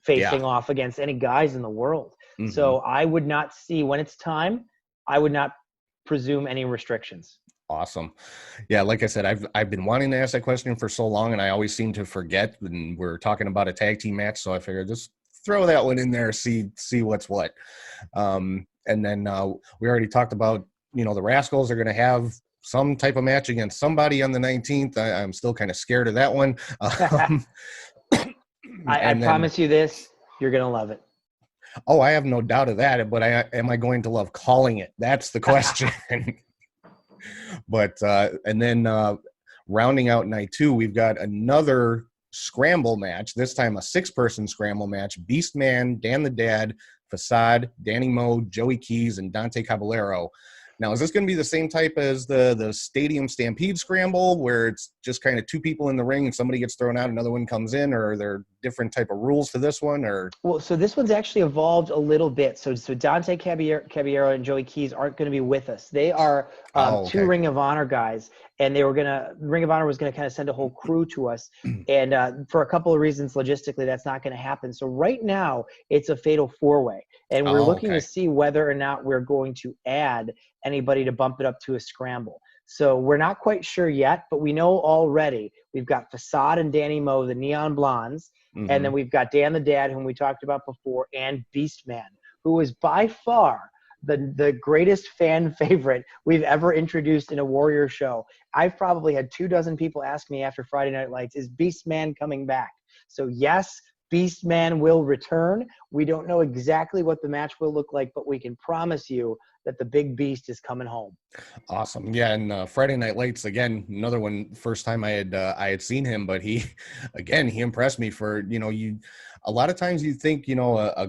facing off against any guys in the world? So I would not see, when it's time, I would not presume any restrictions. Awesome. Yeah, like I said, I've been wanting to ask that question for so long, and I always seem to forget when we're talking about a tag team match. So I figured just throw that one in there, see what's what. And then we already talked about, the Rascals are going to have some type of match against somebody on the 19th. I'm still kind of scared of that one. I promise you this, you're going to love it. Oh, I have no doubt of that, but am I going to love calling it? That's the question. But and then rounding out night 2, we've got another scramble match, this time a 6-person scramble match. Beastman, Dan the Dad, Facade, Danny Moe, Joey Keys, and Dante Caballero. Now, is this going to be the same type as the Stadium Stampede Scramble, where it's just kind of 2 people in the ring and somebody gets thrown out, another one comes in, or are there different type of rules to this one? Or well, so this one's actually evolved a little bit. So Dante Caballero and Joey Keys aren't going to be with us. They are 2 Ring of Honor guys, and Ring of Honor was going to kind of send a whole crew to us, and for a couple of reasons logistically, that's not going to happen. So right now, it's a fatal 4-way, and we're looking to see whether or not we're going to add anybody to bump it up to a scramble. So we're not quite sure yet, but we know already we've got Facade and Danny Moe, the Neon Blondes, and then we've got Dan the Dad, whom we talked about before, and Beastman, who is by far the greatest fan favorite we've ever introduced in a Warrior show. I've probably had 24 people ask me after Friday Night Lights, is Beastman coming back? So yes, Beastman will return. We don't know exactly what the match will look like, but we can promise you that the big beast is coming home. Awesome. Yeah, and Friday Night Lights, again, another one, first time I had seen him, but he impressed me for, a lot of times you think,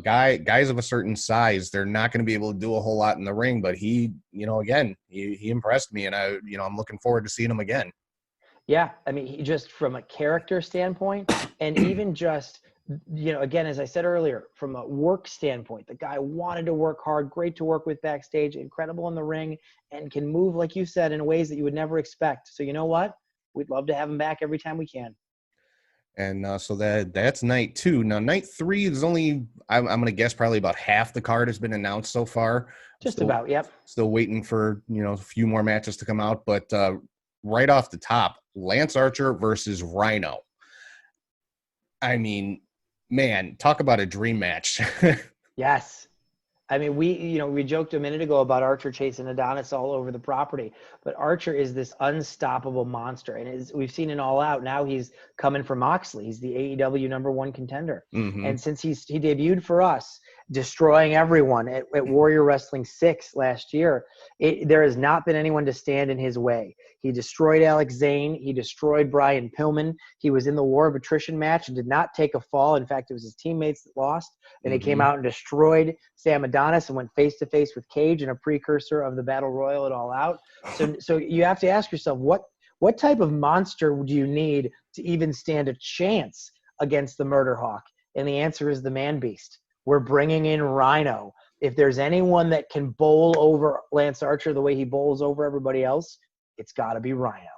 guys of a certain size, they're not going to be able to do a whole lot in the ring, but he impressed me, and I'm looking forward to seeing him again. Yeah, I mean, he just from a character standpoint, and even just, again, as I said earlier, from a work standpoint, the guy wanted to work hard, great to work with backstage, incredible in the ring, and can move, like you said, in ways that you would never expect. So you know what? We'd love to have him back every time we can. And so that's night 2. Now, night 3 is only, I'm going to guess probably about half the card has been announced so far. Just about, yep. Still waiting for, a few more matches to come out. But right off the top, Lance Archer versus Rhino. I mean, man, talk about a dream match. Yes. I mean, we joked a minute ago about Archer chasing Adonis all over the property, but Archer is this unstoppable monster. And we've seen it all out. Now he's coming for Moxley. He's the AEW #1 contender. Mm-hmm. And since he debuted for us, destroying everyone at Warrior Wrestling 6 last year, there has not been anyone to stand in his way. He destroyed Alex Zane. He destroyed Brian Pillman. He was in the War of Attrition match and did not take a fall. In fact, it was his teammates that lost. And he came out and destroyed Sam Adonis and went face-to-face with Cage in a precursor of the Battle Royal at All Out. So you have to ask yourself, what type of monster do you need to even stand a chance against the Murder Hawk? And the answer is the Man Beast. We're bringing in Rhino. If there's anyone that can bowl over Lance Archer the way he bowls over everybody else, it's got to be Rhino.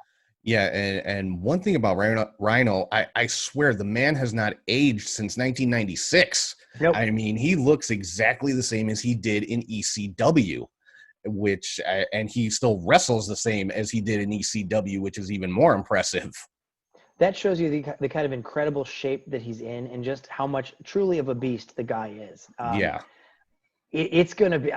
Yeah, and one thing about Rhino, I swear the man has not aged since 1996. Nope. I mean, he looks exactly the same as he did in ECW, and he still wrestles the same as he did in ECW, which is even more impressive. That shows you the kind of incredible shape that he's in and just how much truly of a beast the guy is. Yeah. It's going to be,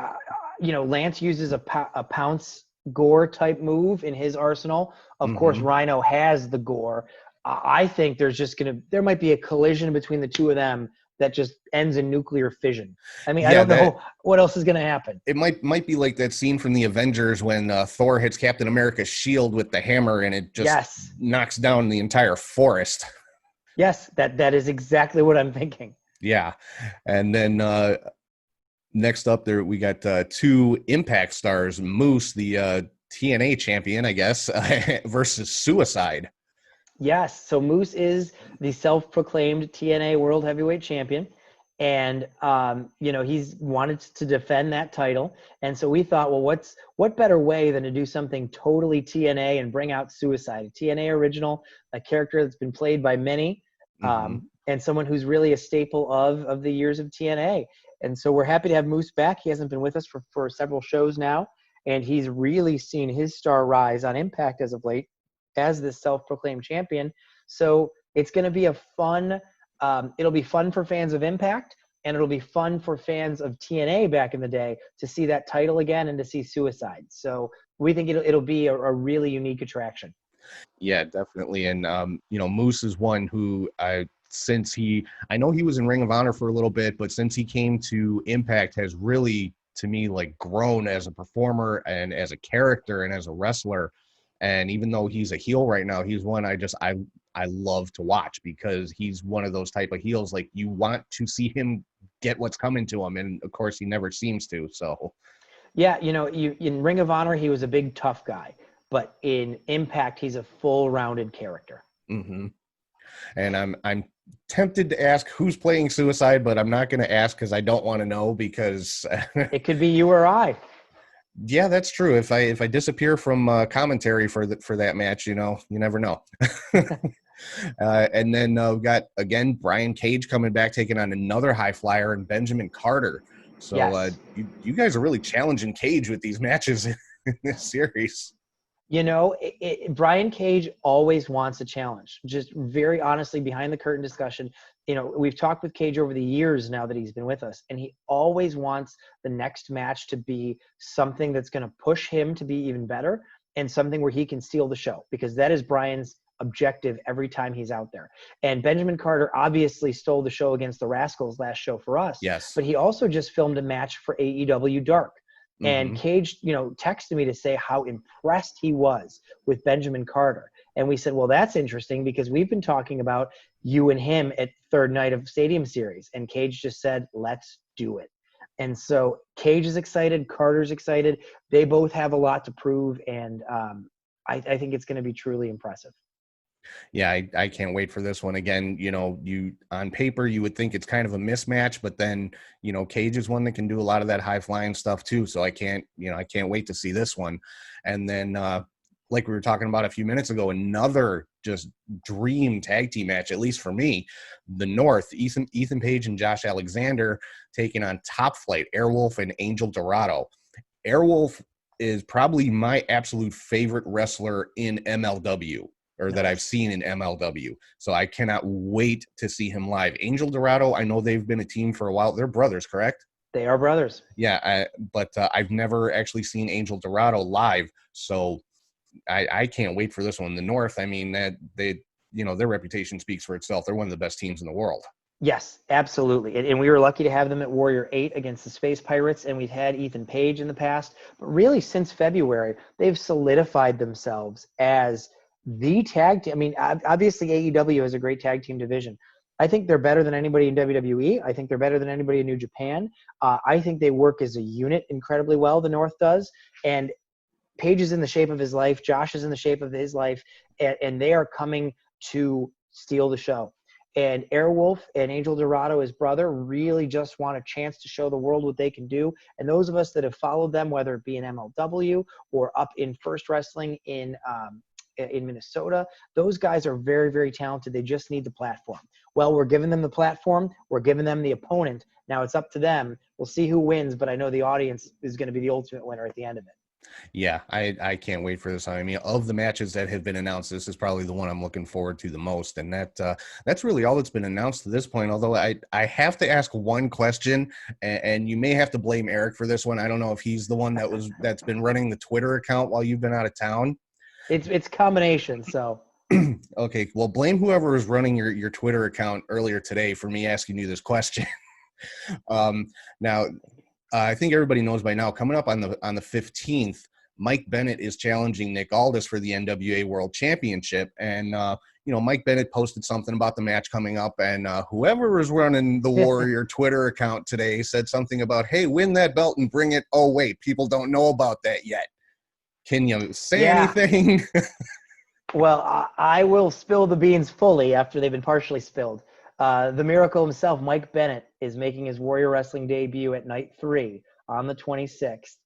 Lance uses a pounce gore type move in his arsenal. Of course, Rhino has the gore. I think there might be a collision between the two of them that just ends in nuclear fission. I mean, I don't know what else is going to happen. It might be like that scene from the Avengers when Thor hits Captain America's shield with the hammer and it just knocks down the entire forest. Yes, that is exactly what I'm thinking. Yeah. And then next up there, we got 2 Impact stars, Moose, the TNA champion, I guess, versus Suicide. Yes. So Moose is the self-proclaimed TNA World Heavyweight Champion. And, he's wanted to defend that title. And so we thought, well, what better way than to do something totally TNA and bring out Suicide, a TNA original, a character that's been played by many, and someone who's really a staple of the years of TNA. And so we're happy to have Moose back. He hasn't been with us for several shows now. And he's really seen his star rise on Impact as of late as this self-proclaimed champion. So it's going to be it'll be fun for fans of Impact, and it'll be fun for fans of TNA back in the day to see that title again and to see Suicide. So we think it'll be a really unique attraction. Yeah, definitely. And, Moose is one who I know he was in Ring of Honor for a little bit, but since he came to Impact has really, to me, like grown as a performer and as a character and as a wrestler. And even though he's a heel right now, he's one I love to watch because he's one of those type of heels. Like you want to see him get what's coming to him. And of course he never seems to, so. Yeah. In Ring of Honor, he was a big, tough guy, but in Impact, he's a full rounded character. Mm-hmm. And I'm tempted to ask who's playing Suicide, but I'm not going to ask because I don't want to know because it could be you or I. Yeah, that's true. If I disappear from commentary for that match, you never know. And then we got again Brian Cage coming back, taking on another high flyer and Benjamin Carter. So yes. You guys are really challenging Cage with these matches in this series. Brian Cage always wants a challenge. Just very honestly, behind the curtain discussion, we've talked with Cage over the years now that he's been with us, and he always wants the next match to be something that's going to push him to be even better and something where he can steal the show, because that is Brian's objective every time he's out there. And Benjamin Carter obviously stole the show against the Rascals last show for us. Yes. But he also just filmed a match for AEW Dark. And Cage, texted me to say how impressed he was with Benjamin Carter. And we said, well, that's interesting because we've been talking about you and him at third night of Stadium Series. And Cage just said, let's do it. And so Cage is excited. Carter's excited. They both have a lot to prove. And I think it's going to be truly impressive. Yeah, I can't wait for this one. Again, you on paper, you would think it's kind of a mismatch, but then, Cage is one that can do a lot of that high flying stuff too. So I can't wait to see this one. And then like we were talking about a few minutes ago, another just dream tag team match, at least for me. The North, Ethan Page and Josh Alexander taking on Top Flight, Airwolf and Angel Dorado. Airwolf is probably my absolute favorite wrestler in MLW, or that I've seen in MLW. So I cannot wait to see him live. Angel Dorado, I know they've been a team for a while. They're brothers, correct? They are brothers. Yeah, but I've never actually seen Angel Dorado live, so I can't wait for this one. The North, I mean, that they, their reputation speaks for itself. They're one of the best teams in the world. Yes, absolutely. And we were lucky to have them at Warrior 8 against the Space Pirates, and we've had Ethan Page in the past. But really, since February, they've solidified themselves as the tag team. I mean, obviously, AEW has a great tag team division. I think they're better than anybody in WWE. I think they're better than anybody in New Japan. I think they work as a unit incredibly well, the North does. And Page is in the shape of his life. Josh is in the shape of his life. And they are coming to steal the show. And Airwolf and Angel Dorado, his brother, really just want a chance to show the world what they can do. And those of us that have followed them, whether it be in MLW or up in First Wrestling in Minnesota, those guys are very, very talented. They just need the platform. Well, we're giving them the platform. We're giving them the opponent. Now it's up to them. We'll see who wins, but I know the audience is going to be the ultimate winner at the end of it. Yeah, I can't wait for this. I mean, of the matches that have been announced, this is probably the one I'm looking forward to the most. And that's really all that's been announced to this point. Although I have to ask one question, and you may have to blame Eric for this one. I don't know if he's the one that's been running the Twitter account while you've been out of town. It's combination, so. Okay, well, blame whoever was running your Twitter account earlier today for me asking you this question. Now, I think everybody knows by now, coming up on the 15th, Mike Bennett is challenging Nick Aldis for the NWA World Championship. And, Mike Bennett posted something about the match coming up, and whoever was running the Warrior Twitter account today said something about, hey, win that belt and bring it. Oh, wait, people don't know about that yet. Can you say anything? Well, I will spill the beans fully after they've been partially spilled. The Miracle himself, Mike Bennett, is making his Warrior Wrestling debut at Night 3 on the 26th.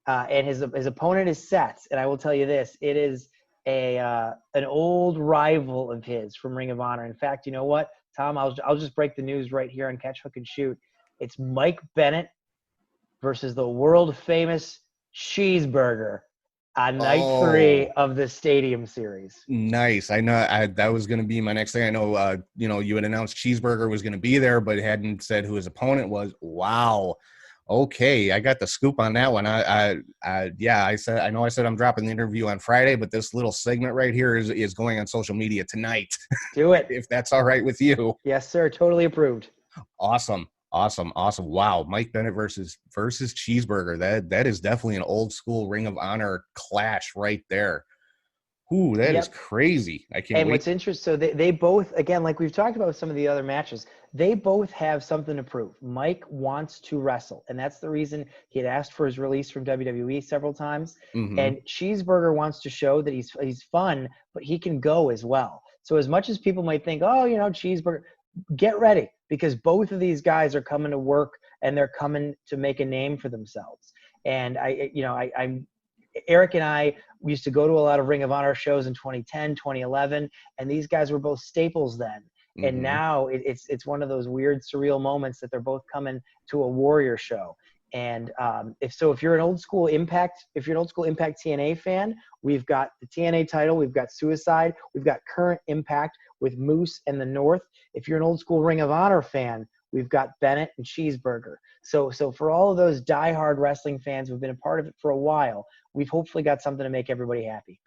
And his opponent is Seth. And I will tell you this, it is an old rival of his from Ring of Honor. In fact, you know what, Tom, I'll just break the news right here on Catch, Hook, and Shoot. It's Mike Bennett versus the world-famous Cheeseburger on Night 3 of the Stadium Series. Nice. I know that was going to be my next thing. I know, you had announced Cheeseburger was going to be there, but hadn't said who his opponent was. Wow. Okay. I got the scoop on that one. I said I'm dropping the interview on Friday, but this little segment right here is going on social media tonight. Do it. If that's all right with you. Yes, sir. Totally approved. Awesome. Wow. Mike Bennett versus Cheeseburger. That is definitely an old school Ring of Honor clash right there. Ooh, that is crazy. I can't wait. And what's interesting, so they both, again, like we've talked about some of the other matches, they both have something to prove. Mike wants to wrestle, and that's the reason he had asked for his release from WWE several times. Mm-hmm. And Cheeseburger wants to show that he's fun, but he can go as well. So as much as people might think, Cheeseburger, get ready, because both of these guys are coming to work and they're coming to make a name for themselves. And Eric and I, we used to go to a lot of Ring of Honor shows in 2010, 2011, and these guys were both staples then. Mm-hmm. And now it's one of those weird, surreal moments that they're both coming to a Warrior show. And if you're an old school Impact TNA fan, we've got the TNA title, we've got Suicide, we've got current Impact with Moose and the North. If you're an old school Ring of Honor fan, we've got Bennett and Cheeseburger. So for all of those diehard wrestling fans who've been a part of it for a while, we've hopefully got something to make everybody happy.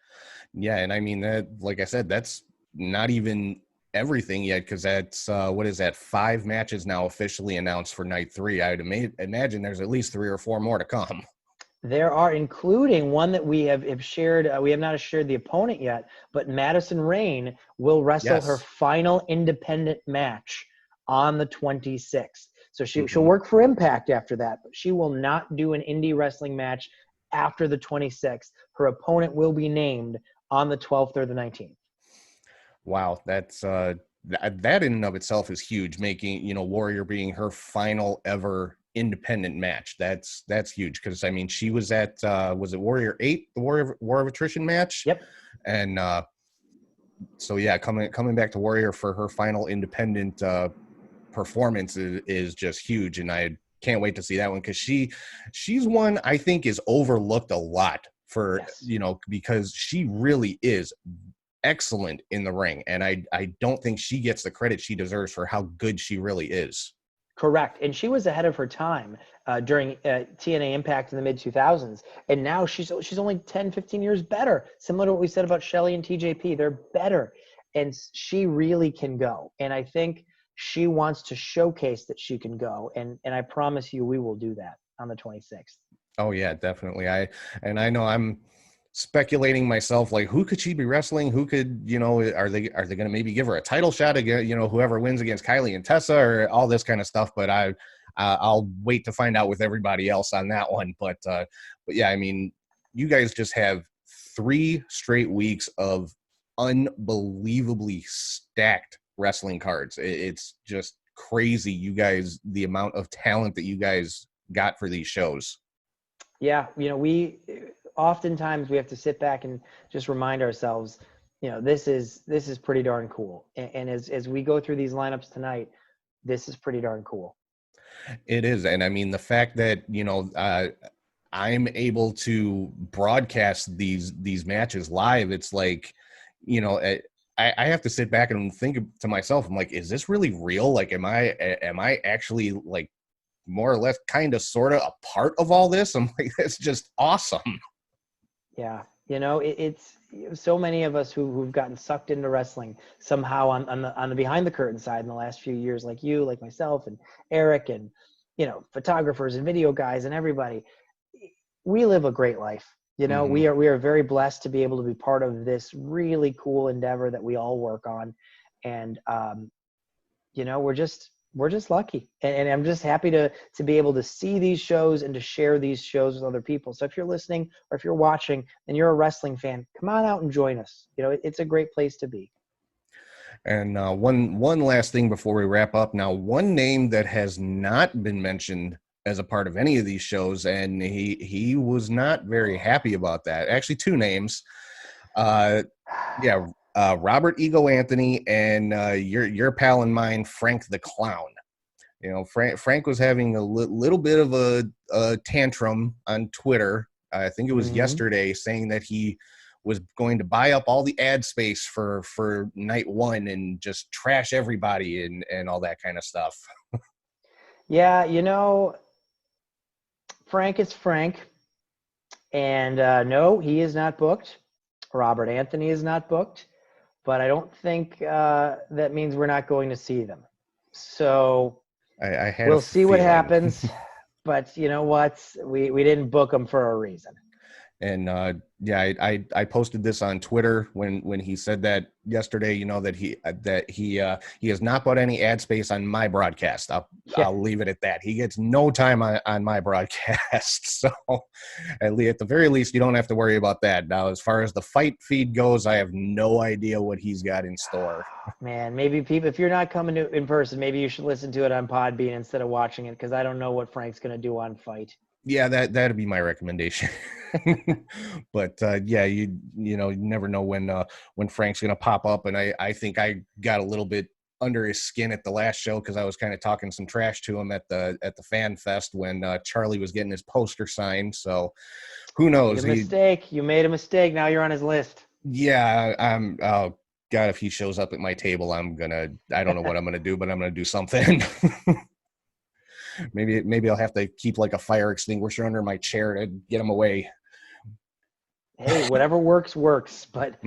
Yeah, and I mean, that, like I said, that's not even everything yet, because that's 5 matches now officially announced for Night 3. I would imagine there's at least 3 or 4 more to come. There are, including one that we have shared. We have not shared the opponent yet, but Madison Rayne will wrestle her final independent match on the 26th. So she'll work for Impact after that, but she will not do an indie wrestling match after the 26th. Her opponent will be named on the 12th or the 19th. Wow, that's that in and of itself is huge, making Warrior being her final ever independent match. That's huge, because I mean, she was at was it Warrior 8, the War of Attrition match? Yep. And so yeah, coming back to Warrior for her final independent performance is just huge, and I can't wait to see that one, because she's one I think is overlooked a lot for because she really is excellent in the ring, and I don't think she gets the credit she deserves for how good she really is. Correct. And she was ahead of her time during TNA Impact in the mid-2000s. And now she's only 10, 15 years better. Similar to what we said about Shelley and TJP. They're better. And she really can go. And I think she wants to showcase that she can go. And I promise you we will do that on the 26th. Oh, yeah, definitely. I know I'm speculating myself, like, who could she be wrestling? Who could, are they going to maybe give her a title shot again, whoever wins against Kylie and Tessa, or all this kind of stuff. But I'll wait to find out with everybody else on that one. But yeah, I mean, you guys just have 3 straight weeks of unbelievably stacked wrestling cards. It's just crazy, you guys, the amount of talent that you guys got for these shows. Yeah, we oftentimes we have to sit back and just remind ourselves, this is pretty darn cool. And as we go through these lineups tonight, this is pretty darn cool. It is. And I mean, the fact that, I'm able to broadcast these matches live, it's like, I have to sit back and think to myself, I'm like, is this really real? Like, am I actually, like, more or less kind of sort of a part of all this? I'm like, that's just awesome. Yeah. It's so many of us who've gotten sucked into wrestling somehow on the behind the curtain side in the last few years, like you, like myself and Eric, and, photographers and video guys and everybody. We live a great life. Mm-hmm. We are very blessed to be able to be part of this really cool endeavor that we all work on. And, we're just lucky. And I'm just happy to be able to see these shows and to share these shows with other people. So if you're listening or if you're watching and you're a wrestling fan, come on out and join us. It's a great place to be. And one last thing before we wrap up. Now, one name that has not been mentioned as a part of any of these shows, and he was not very happy about that. Actually, 2 names. Robert Ego Anthony and your pal and mine, Frank the Clown. Frank was having a little bit of a tantrum on Twitter. I think it was yesterday, saying that he was going to buy up all the ad space for night 1 and just trash everybody and all that kind of stuff. Yeah, Frank is Frank. And no, he is not booked. Robert Anthony is not booked. But I don't think that means we're not going to see them. So we'll see what happens. But you know what? We didn't book them for a reason. And I posted this on Twitter when he said that yesterday. That he has not bought any ad space on my broadcast. I'll leave it at that. He gets no time on my broadcast. So at the very least, you don't have to worry about that. Now, as far as the fight feed goes, I have no idea what he's got in store. Man, maybe people, if you're not coming to in person, maybe you should listen to it on Podbean instead of watching it, because I don't know what Frank's going to do on Fight. Yeah, that'd be my recommendation. But you never know when Frank's gonna pop up, and I think I got a little bit under his skin at the last show because I was kind of talking some trash to him at the Fan Fest when Charlie was getting his poster signed. So who knows? You made a mistake. Now you're on his list. Yeah, oh God, if he shows up at my table, I don't know what I'm gonna do, but I'm gonna do something. Maybe I'll have to keep like a fire extinguisher under my chair to get him away. Hey, whatever works. But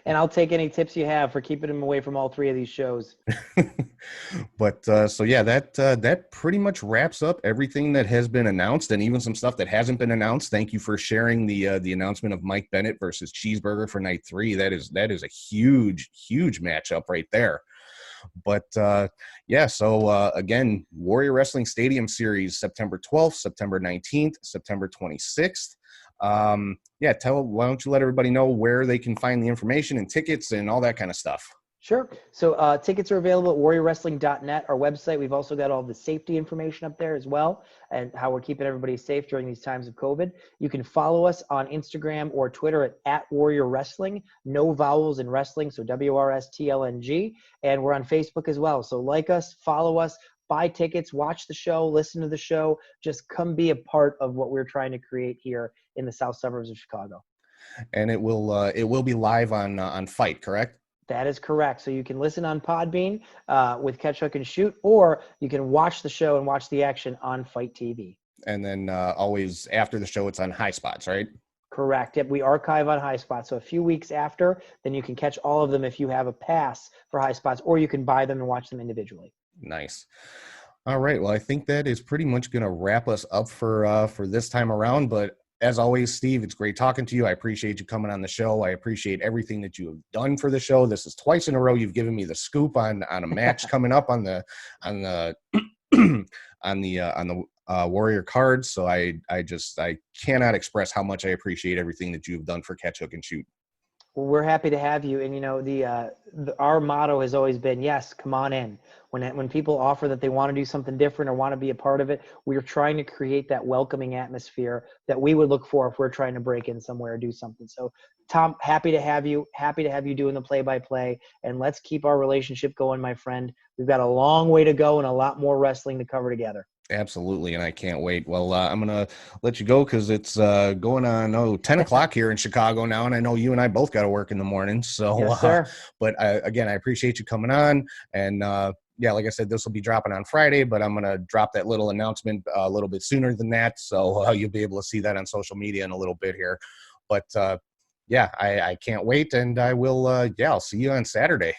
and I'll take any tips you have for keeping him away from all 3 of these shows. But so yeah, that pretty much wraps up everything that has been announced, and even some stuff that hasn't been announced. Thank you for sharing the announcement of Mike Bennett versus Cheeseburger for night 3. That is a huge matchup right there. But so again, Warrior Wrestling Stadium Series, September 12th, September 19th, September 26th. Why don't you let everybody know where they can find the information and tickets and all that kind of stuff? Sure. So tickets are available at warriorwrestling.net, our website. We've also got all the safety information up there as well, and how we're keeping everybody safe during these times of COVID. You can follow us on Instagram or Twitter at Warrior Wrestling. No vowels in wrestling, so WRSTLNG. And we're on Facebook as well. So like us, follow us, buy tickets, watch the show, listen to the show. Just come be a part of what we're trying to create here in the south suburbs of Chicago. And it will be live on Fight, correct? That is correct. So you can listen on Podbean with Catch, Hook, and Shoot, or you can watch the show and watch the action on Fight TV. And then always after the show, it's on High Spots, right? Correct. Yep, we archive on High Spots. So a few weeks after, then you can catch all of them if you have a pass for High Spots, or you can buy them and watch them individually. Nice. All right. Well, I think that is pretty much going to wrap us up for this time around. But as always, Steve, it's great talking to you. I appreciate you coming on the show. I appreciate everything that you have done for the show. This is twice in a row you've given me the scoop on a match coming up on the Warrior cards. So I cannot express how much I appreciate everything that you've done for Catch, Hook, and Shoot. Well, we're happy to have you. And, you know, our motto has always been, yes, come on in. When people offer that they want to do something different or want to be a part of it, we're trying to create that welcoming atmosphere that we would look for if we're trying to break in somewhere or do something. So, Tom, happy to have you doing the play-by-play. And let's keep our relationship going, my friend. We've got a long way to go and a lot more wrestling to cover together. Absolutely, and I can't wait. Well, I'm going to let you go because it's going on 10 o'clock here in Chicago now, and I know you and I both got to work in the morning. So, yes, sir. But again, I appreciate you coming on, and yeah, like I said, this will be dropping on Friday, but I'm going to drop that little announcement a little bit sooner than that, so you'll be able to see that on social media in a little bit here. But yeah, I can't wait, and I will. I'll see you on Saturday.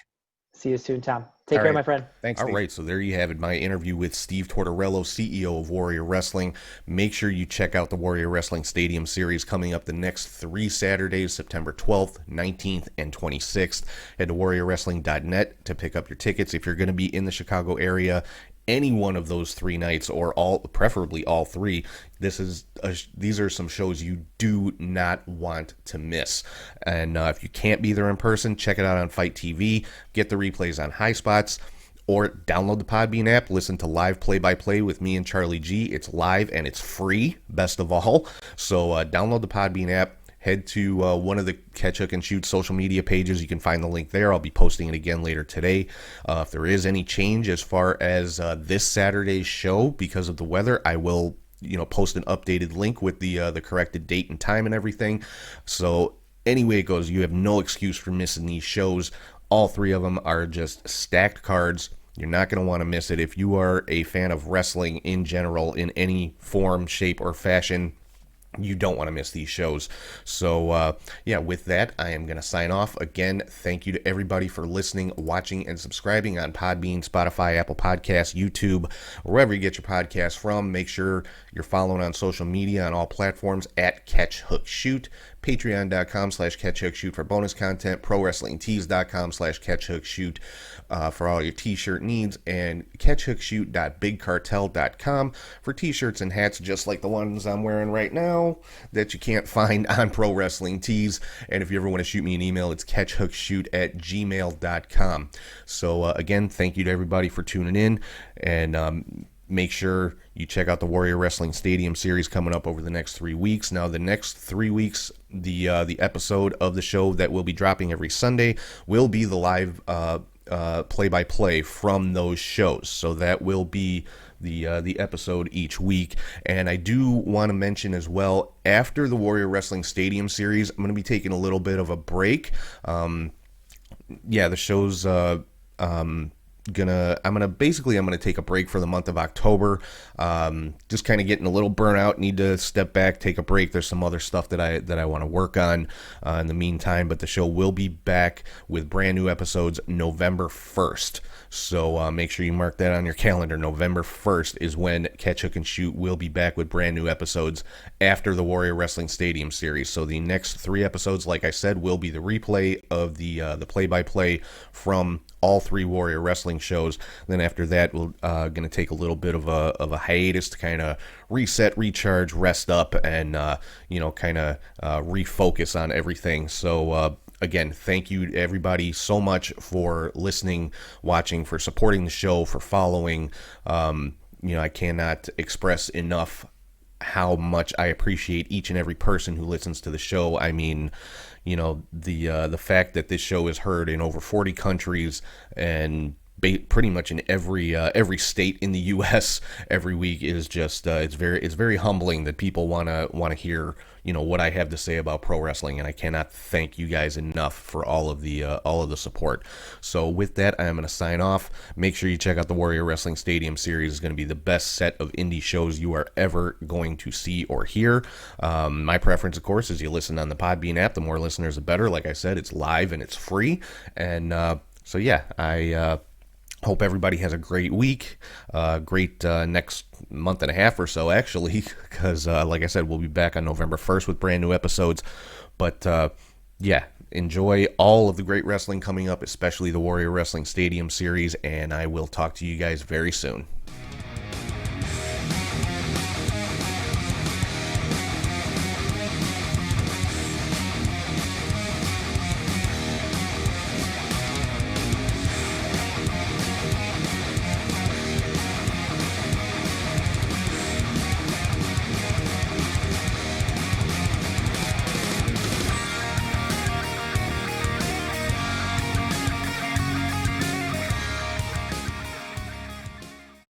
See you soon, Tom. Take care, my friend. Thanks, Steve. All right, so there you have it, my interview with Steve Tortorello, CEO of Warrior Wrestling. Make sure you check out the Warrior Wrestling Stadium Series coming up the next 3 Saturdays, September 12th, 19th, and 26th. Head to warriorwrestling.net to pick up your tickets. If you're going to be in the Chicago area, any one of those 3 nights, or preferably all 3, these are some shows you do not want to miss. And if you can't be there in person, check it out on Fight TV. Get the replays on High Spots, or download the Podbean app. Listen to live play-by-play with me and Charlie G. It's live and it's free, best of all. So download the Podbean app. Head to one of the Catch, Hook, and Shoot social media pages. You can find the link there. I'll be posting it again later today. If there is any change as far as this Saturday's show because of the weather, I will post an updated link with the corrected date and time and everything. So anyway it goes, you have no excuse for missing these shows. All 3 of them are just stacked cards. You're not going to want to miss it. If you are a fan of wrestling in general, in any form, shape, or fashion, you don't want to miss these shows. So, yeah, with that, I am going to sign off. Again, thank you to everybody for listening, watching, and subscribing on Podbean, Spotify, Apple Podcasts, YouTube, wherever you get your podcasts from. Make sure you're following on social media on all platforms at Catch, Hook, Shoot. Patreon.com/CatchHookShoot for bonus content, ProWrestlingTees.com/CatchHookShoot for all your t-shirt needs, and CatchHookShoot.BigCartel.com for t-shirts and hats just like the ones I'm wearing right now that you can't find on Pro Wrestling Tees. And if you ever want to shoot me an email, it's CatchHookShoot@gmail.com. So again, thank you to everybody for tuning in, and make sure you check out the Warrior Wrestling Stadium Series coming up over the next 3 weeks. Now, the next 3 weeks, the episode of the show that will be dropping every Sunday will be the live play-by-play from those shows. So that will be the episode each week. And I do want to mention as well, after the Warrior Wrestling Stadium Series, I'm going to be taking a little bit of a break. The show's I'm gonna take a break for the month of October. Just kind of getting a little burnout, need to step back, take a break. There's some other stuff that I want to work on in the meantime, but the show will be back with brand new episodes November 1st. So make sure you mark that on your calendar. November 1st is when Catch, Hook, and Shoot will be back with brand new episodes after the Warrior Wrestling Stadium Series. So the next 3 episodes, like I said, will be the replay of the play-by-play from all 3 Warrior Wrestling shows. Then after that, we're going to take a little bit of a hiatus to kind of reset, recharge, rest up, and refocus on everything. So Again, thank you everybody so much for listening, watching, for supporting the show, for following. I cannot express enough how much I appreciate each and every person who listens to the show. I mean, the fact that this show is heard in over 40 countries and pretty much in every state in the U.S. every week is just it's very humbling that people want to hear what I have to say about pro wrestling, and I cannot thank you guys enough for all of the support. So with that, I am going to sign off. Make sure you check out the Warrior Wrestling Stadium series. It's going to be the best set of indie shows you are ever going to see or hear. My preference, of course, is you listen on the Podbean app. The more listeners, the better. Like I said, it's live and it's free, and so yeah, I hope everybody has a great week, great next month and a half or so, actually, because like I said, we'll be back on November 1st with brand new episodes. But yeah, enjoy all of the great wrestling coming up, especially the Warrior Wrestling Stadium series, and I will talk to you guys very soon.